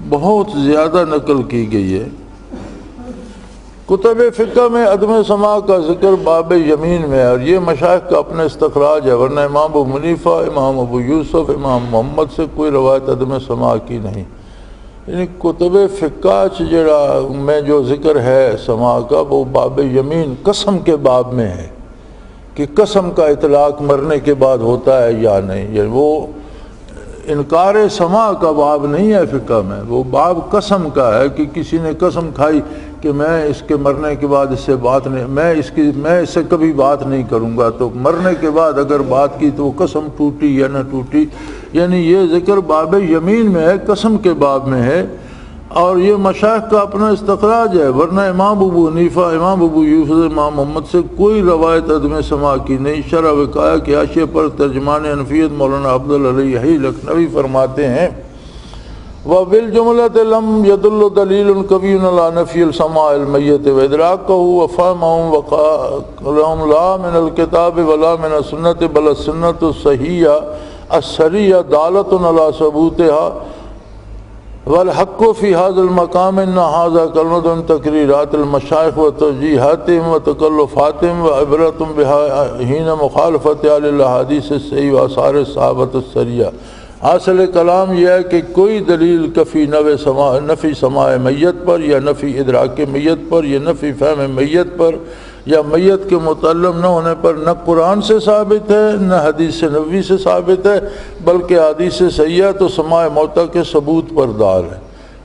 بہت زیادہ نقل کی گئی ہے۔ کتب فقہ میں عدم سماع کا ذکر باب یمین میں ہے اور یہ مشائخ کا اپنا استخراج ہے، ورنہ امام ابو حنیفہ، امام ابو یوسف، امام محمد سے کوئی روایت عدم سماع کی نہیں۔ یعنی کتب فقہ میں جو ذکر ہے سماع کا وہ باب یمین قسم کے باب میں ہے کہ قسم کا اطلاق مرنے کے بعد ہوتا ہے یا نہیں، یعنی وہ انکار سماع کا باب نہیں ہے فقہ میں، وہ باب قسم کا ہے کہ کسی نے قسم کھائی کہ میں اس کے مرنے کے بعد اس سے بات نہیں، میں اس سے کبھی بات نہیں کروں گا، تو مرنے کے بعد اگر بات کی تو وہ قسم ٹوٹی یا نہ ٹوٹی، یعنی یہ ذکر باب یمین میں ہے، قسم کے باب میں ہے، اور یہ مشائخ کا اپنا استخراج ہے، ورنہ امام ابو حنیفہ، امام ابو یوسف، امام محمد سے کوئی روایت عدم سماع کی نہیں۔ شرح وقایہ کے حاشیے پر ترجمان حنفیت مولانا عبدالعلی یحیی لکھنوی فرماتے ہیں وَبِالْجُمْلَةِ لَمْ يَدُلُّ دَلِيلٌ قَوِيٌّ عَلَى نَفْيِ السَّمَاعِ الْمَيِّتِ وَإِدْرَاكَهُ وَفَهْمَهُ وَقَالَهُمْ لَا مِنَ الْكِتَابِ وَلَا مِنَ السُّنَّةِ بَلْ السُّنَّةُ الصَّحِيحَّةُ السَّرِيَّةُ دَالَةٌ عَلَى ثُبُوتِهَا وَالْحَقُّ فِي هَذَا الْمَقَامِ أَنَّ هَذَا كَلْمَةٌ تَقْرِيرَاتِ الْمَشَائِخِ وَتَوْجِيهَاتِهِمْ وَتَكَلُّفَاتِهِمْ وَعِبْرَةٌ بِهَا حِينَ مُخَالَفَتِهَا لِلْأَحَادِيثِ الصَّحِيحَةِ وَآثَارِ الصَّحَابَةِ السَّرِيَّةِ۔ حاصل کلام یہ ہے کہ کوئی دلیل کفی نفی سماع میت پر یا نفی ادراک میت پر یا نفی فہم میت پر یا میت کے متعلم نہ ہونے پر نہ قرآن سے ثابت ہے نہ حدیث نبوی سے ثابت ہے، بلکہ حدیث صحیحہ تو سماع موتیٰ کے ثبوت پر دار ہے۔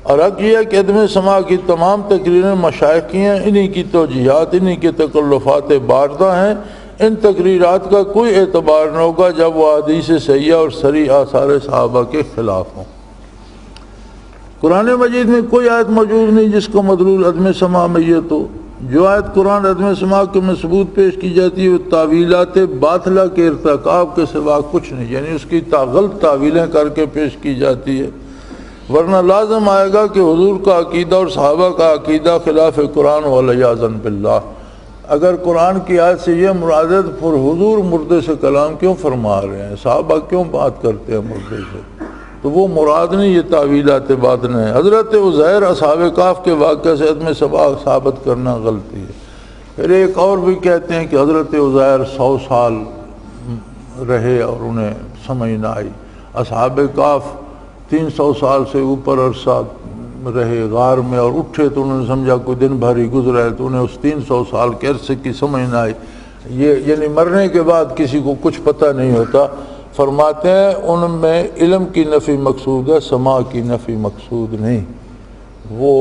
اور حق یہ ہے کہ عدم سماع کی تمام تقریریں مشائخ کی ہیں، انہی کی توجیہات، انہی کے تکلفات باردہ ہیں، ان تقریرات کا کوئی اعتبار نہ ہوگا جب وہ حدیث صحیحہ اور صریح آثار صحابہ کے خلاف ہوں۔ قرآن مجید میں کوئی آیت موجود نہیں جس کو مدلول عدم سماع میت ہو۔ جو آیت قرآن عدم سماع کے میں ثبوت پیش کی جاتی ہے وہ تعویلات باطلہ کے ارتکاب کے سوا کچھ نہیں، یعنی اس کی غلط تعویلیں کر کے پیش کی جاتی ہے، ورنہ لازم آئے گا کہ حضور کا عقیدہ اور صحابہ کا عقیدہ خلاف قرآن والعیاذ باللہ۔ اگر قرآن کی آیت سے یہ مراد ہے تو پھر حضور مردے سے کلام کیوں فرما رہے ہیں، صحابہ کیوں بات کرتے ہیں مردے سے، تو وہ مراد نہیں، یہ تعویلات باطن ہیں۔ حضرت عزیر اصحاب کہف کے واقعہ سے عدم سماع ثابت کرنا غلطی ہے۔ پھر ایک اور بھی کہتے ہیں کہ حضرت عزیر 100 سال رہے اور انہیں سمجھ نہ آئی۔ اصحاب کہف 300 سال سے اوپر عرصہ رہے غار میں، اور اٹھے تو انہوں نے سمجھا کوئی دن بھر ہی گزرا ہے، تو انہیں اس 300 سال کے عرصے کی سمجھ نہ آئی۔ یہ یعنی مرنے کے بعد کسی کو کچھ پتہ نہیں ہوتا۔ فرماتے ہیں ان میں علم کی نفی مقصود ہے، سماع کی نفی مقصود نہیں۔ وہ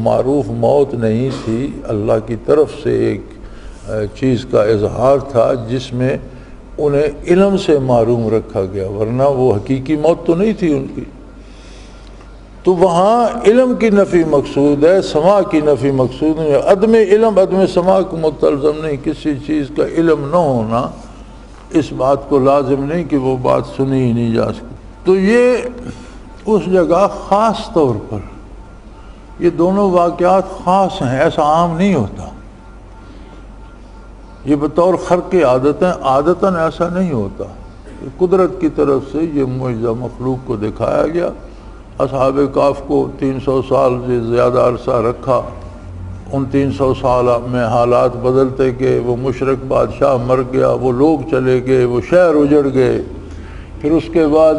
معروف موت نہیں تھی، اللہ کی طرف سے ایک چیز کا اظہار تھا جس میں انہیں علم سے محروم رکھا گیا، ورنہ وہ حقیقی موت تو نہیں تھی ان کی۔ تو وہاں علم کی نفی مقصود ہے، سماع کی نفی مقصود نہیں ہے۔ عدم علم عدم سماع کو مستلزم نہیں، کسی چیز کا علم نہ ہونا اس بات کو لازم نہیں کہ وہ بات سنی ہی نہیں جا سکتی۔ تو یہ اس جگہ خاص طور پر یہ دونوں واقعات خاص ہیں، ایسا عام نہیں ہوتا۔ یہ بطور خرق عادتاً ایسا نہیں ہوتا۔ قدرت کی طرف سے یہ معجزہ مخلوق کو دکھایا گیا۔ اصحاب کہف کو 300 سال سے زیادہ عرصہ رکھا، ان 300 سال میں حالات بدلتے گئے، وہ مشرک بادشاہ مر گیا، وہ لوگ چلے گئے، وہ شہر اجڑ گئے، پھر اس کے بعد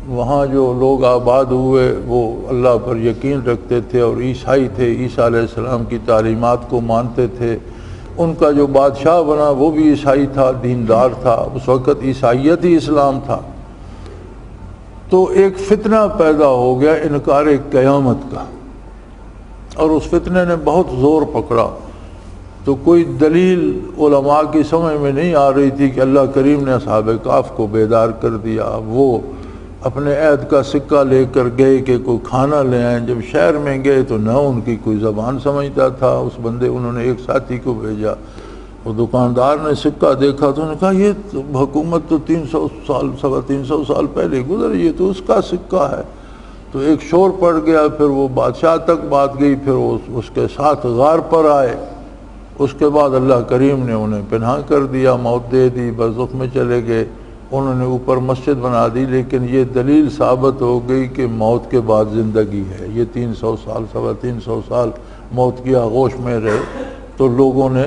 وہاں جو لوگ آباد ہوئے وہ اللہ پر یقین رکھتے تھے اور عیسائی تھے، عیسیٰ علیہ السلام کی تعلیمات کو مانتے تھے۔ ان کا جو بادشاہ بنا وہ بھی عیسائی تھا، دیندار تھا، اس وقت عیسائیت ہی اسلام تھا۔ تو ایک فتنہ پیدا ہو گیا انکار قیامت کا، اور اس فتنے نے بہت زور پکڑا۔ تو کوئی دلیل علماء کی سمجھ میں نہیں آ رہی تھی کہ اللہ کریم نے اصحاب کہف کو بیدار کر دیا۔ وہ اپنے عہد کا سکہ لے کر گئے کہ کوئی کھانا لے آئیں۔ جب شہر میں گئے تو نہ ان کی کوئی زبان سمجھتا تھا اس بندے، انہوں نے ایک ساتھی کو بھیجا، وہ دکاندار نے سکہ دیکھا تو انہوں نے کہا یہ حکومت تو 300 سال 350 سال پہلے گزری، یہ تو اس کا سکہ ہے۔ تو ایک شور پڑ گیا، پھر وہ بادشاہ تک بات گئی، پھر وہ اس کے ساتھ غار پر آئے۔ اس کے بعد اللہ کریم نے انہیں پنہا کر دیا، موت دے دی، برزخ میں چلے گئے۔ انہوں نے اوپر مسجد بنا دی، لیکن یہ دلیل ثابت ہو گئی کہ موت کے بعد زندگی ہے۔ یہ 300 سال 350 سال موت کی آغوش میں رہے، تو لوگوں نے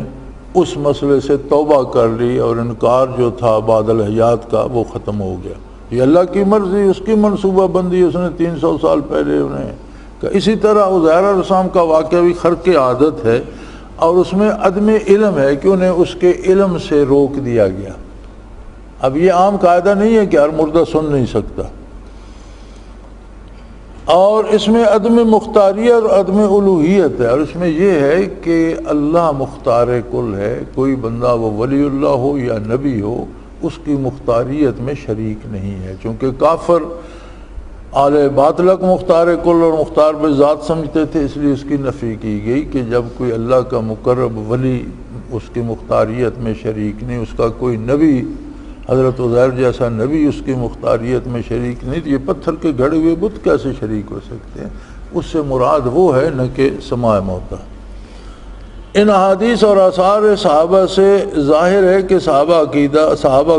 اس مسئلے سے توبہ کر لی، اور انکار جو تھا بعد الحیات کا وہ ختم ہو گیا۔ یہ اللہ کی مرضی، اس کی منصوبہ بندی، اس نے 300 سال پہلے انہیں کہا۔ اسی طرح عزیر علیہ السلام کا واقعہ بھی خرق عادت ہے، اور اس میں عدم علم ہے کہ انہیں اس کے علم سے روک دیا گیا۔ اب یہ عام قاعدہ نہیں ہے کہ ہر مردہ سن نہیں سکتا، اور اس میں عدم مختاریت اور عدم الوہیت ہے، اور اس میں یہ ہے کہ اللہ مختار کل ہے۔ کوئی بندہ وہ ولی اللہ ہو یا نبی ہو، اس کی مختاریت میں شریک نہیں ہے، چونکہ کافر اہل باطل کو مختار کل اور مختار بذات سمجھتے تھے، اس لیے اس کی نفی کی گئی کہ جب کوئی اللہ کا مقرب ولی اس کی مختاریت میں شریک نہیں، اس کا کوئی نبی حضرت عزیر جیسا نبی اس کی مختاریت میں شریک نہیں، تو یہ پتھر کے گھڑے ہوئے بت کیسے شریک ہو سکتے ہیں؟ اس سے مراد وہ ہے نہ کہ سماع موتا۔ ان احادیث اور آثار صحابہ سے ظاہر ہے کہ صحابہ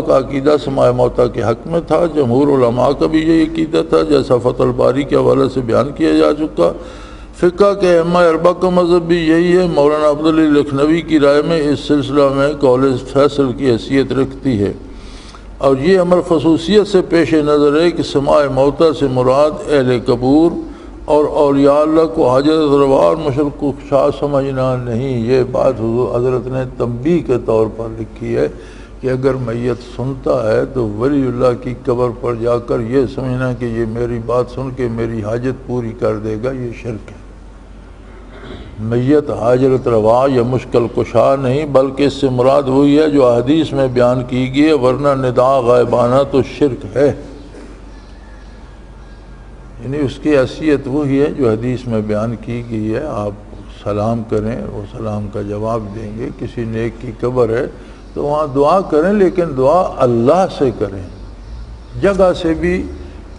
کا عقیدہ سماع موتا کے حق میں تھا۔ جمہور علماء کا بھی یہی عقیدہ تھا، جیسا فتح الباری کے حوالے سے بیان کیا جا چکا۔ فقہ کے ائمہ اربعہ کا مذہب بھی یہی ہے۔ مولانا عبدالعلی لکھنوی کی رائے میں اس سلسلہ میں قول فیصل کی حیثیت رکھتی ہے، اور یہ امر خصوصیت سے پیش نظر ہے کہ سماع موتا سے مراد اہل قبور اور اولیاء اللہ کو حاجت روا اور مشرق کشا سمجھنا نہیں۔ یہ بات حضور حضرت نے تنبیہ کے طور پر لکھی ہے کہ اگر میت سنتا ہے تو ولی اللہ کی قبر پر جا کر یہ سمجھنا کہ یہ میری بات سن کے میری حاجت پوری کر دے گا، یہ شرک ہے۔ میت حاجت روا یا مشکل کشا نہیں، بلکہ اس سے مراد وہی ہے جو حدیث میں بیان کی گئی ہے، ورنہ نداء غائبانہ تو شرک ہے۔ یعنی اس کی حیثیت وہی ہے جو حدیث میں بیان کی گئی ہے۔ آپ سلام کریں، وہ سلام کا جواب دیں گے۔ کسی نیک کی قبر ہے تو وہاں دعا کریں، لیکن دعا اللہ سے کریں۔ جگہ سے بھی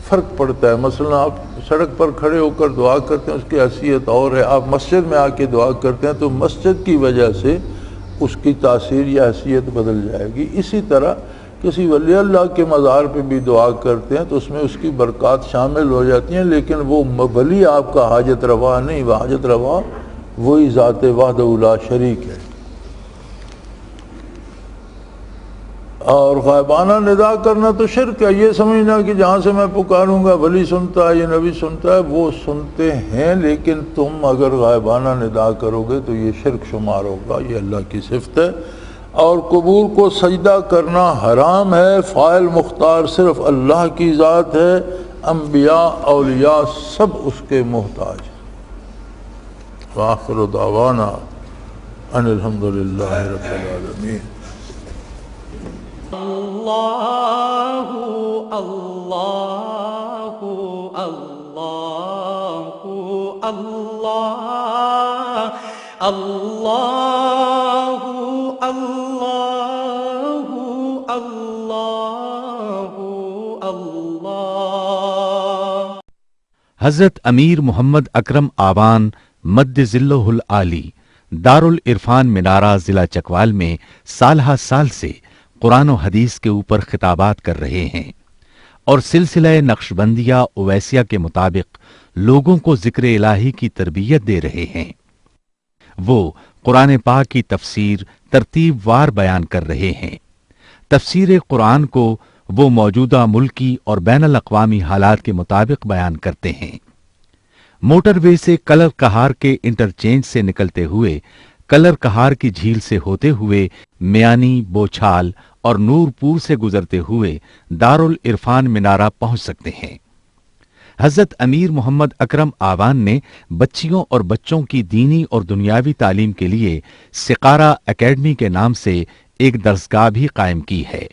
فرق پڑتا ہے۔ مثلا آپ سڑک پر کھڑے ہو کر دعا کرتے ہیں، اس کی حیثیت اور ہے۔ آپ مسجد میں آ کے دعا کرتے ہیں تو مسجد کی وجہ سے اس کی تاثیر یا حیثیت بدل جائے گی۔ اسی طرح کسی ولی اللہ کے مزار پہ بھی دعا کرتے ہیں تو اس میں اس کی برکات شامل ہو جاتی ہیں، لیکن وہ ولی آپ کا حاجت روا نہیں، وہ حاجت روا وہی ذات وحدہ لا شریک ہے۔ اور غائبانہ ندا کرنا تو شرک ہے، یہ سمجھنا کہ جہاں سے میں پکاروں گا ولی سنتا ہے یا نبی سنتا ہے، وہ سنتے ہیں، لیکن تم اگر غائبانہ ندا کرو گے تو یہ شرک شمار ہوگا، یہ اللہ کی صفت ہے۔ اور قبور کو سجدہ کرنا حرام ہے، فاعل مختار صرف اللہ کی ذات ہے، انبیاء اولیاء سب اس کے محتاج ہیں۔ وآخر دعوانا ان الحمد للہ رب العالمین۔ اللہ اللہ اللہ اللہ اللہ اللہ اللہ اللہ۔ حضرت امیر محمد اکرم آوان مد ذلہ العالی دارالعرفان منارہ ضلع چکوال میں سالہ سال سے قرآن و حدیث کے اوپر خطابات کر رہے ہیں اور سلسلہ نقشبندیہ اویسیہ کے مطابق لوگوں کو ذکر الہی کی تربیت دے رہے ہیں۔ وہ قرآن پاک کی تفسیر ترتیب وار بیان کر رہے ہیں۔ تفسیر قرآن کو وہ موجودہ ملکی اور بین الاقوامی حالات کے مطابق بیان کرتے ہیں۔ موٹر وے سے کلر کہار کے انٹرچینج سے نکلتے ہوئے، کلر کہار کی جھیل سے ہوتے ہوئے، میانی، بوچھال اور نور پور سے گزرتے ہوئے دارالعرفان منارہ پہنچ سکتے ہیں۔ حضرت امیر محمد اکرم آوان نے بچیوں اور بچوں کی دینی اور دنیاوی تعلیم کے لیے سقارہ اکیڈمی کے نام سے ایک درسگاہ بھی قائم کی ہے،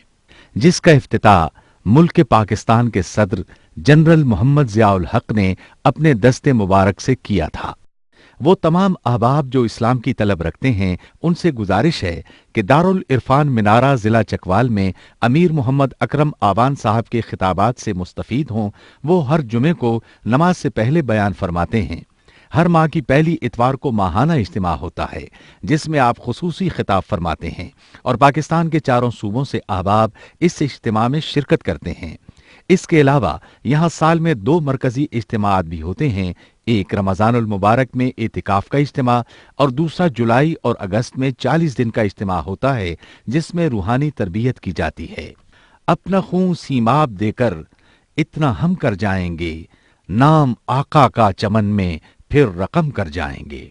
جس کا افتتاح ملک پاکستان کے صدر جنرل محمد ضیاء الحق نے اپنے دست مبارک سے کیا تھا۔ وہ تمام احباب جو اسلام کی طلب رکھتے ہیں ان سے گزارش ہے کہ دارالعرفان منارہ ضلع چکوال میں امیر محمد اکرم آوان صاحب کے خطابات سے مستفید ہوں۔ وہ ہر جمعے کو نماز سے پہلے بیان فرماتے ہیں۔ ہر ماہ کی پہلی اتوار کو ماہانہ اجتماع ہوتا ہے جس میں آپ خصوصی خطاب فرماتے ہیں اور پاکستان کے چاروں صوبوں سے احباب اس اجتماع میں شرکت کرتے ہیں۔ اس کے علاوہ یہاں سال میں 2 مرکزی اجتماعات بھی ہوتے ہیں، ایک رمضان المبارک میں اعتکاف کا اجتماع اور دوسرا جولائی اور اگست میں 40 دن کا اجتماع ہوتا ہے جس میں روحانی تربیت کی جاتی ہے۔ اپنا خون سیماب دے کر اتنا ہم کر جائیں گے، نام آقا کا چمن میں پھر رقم کر جائیں گے۔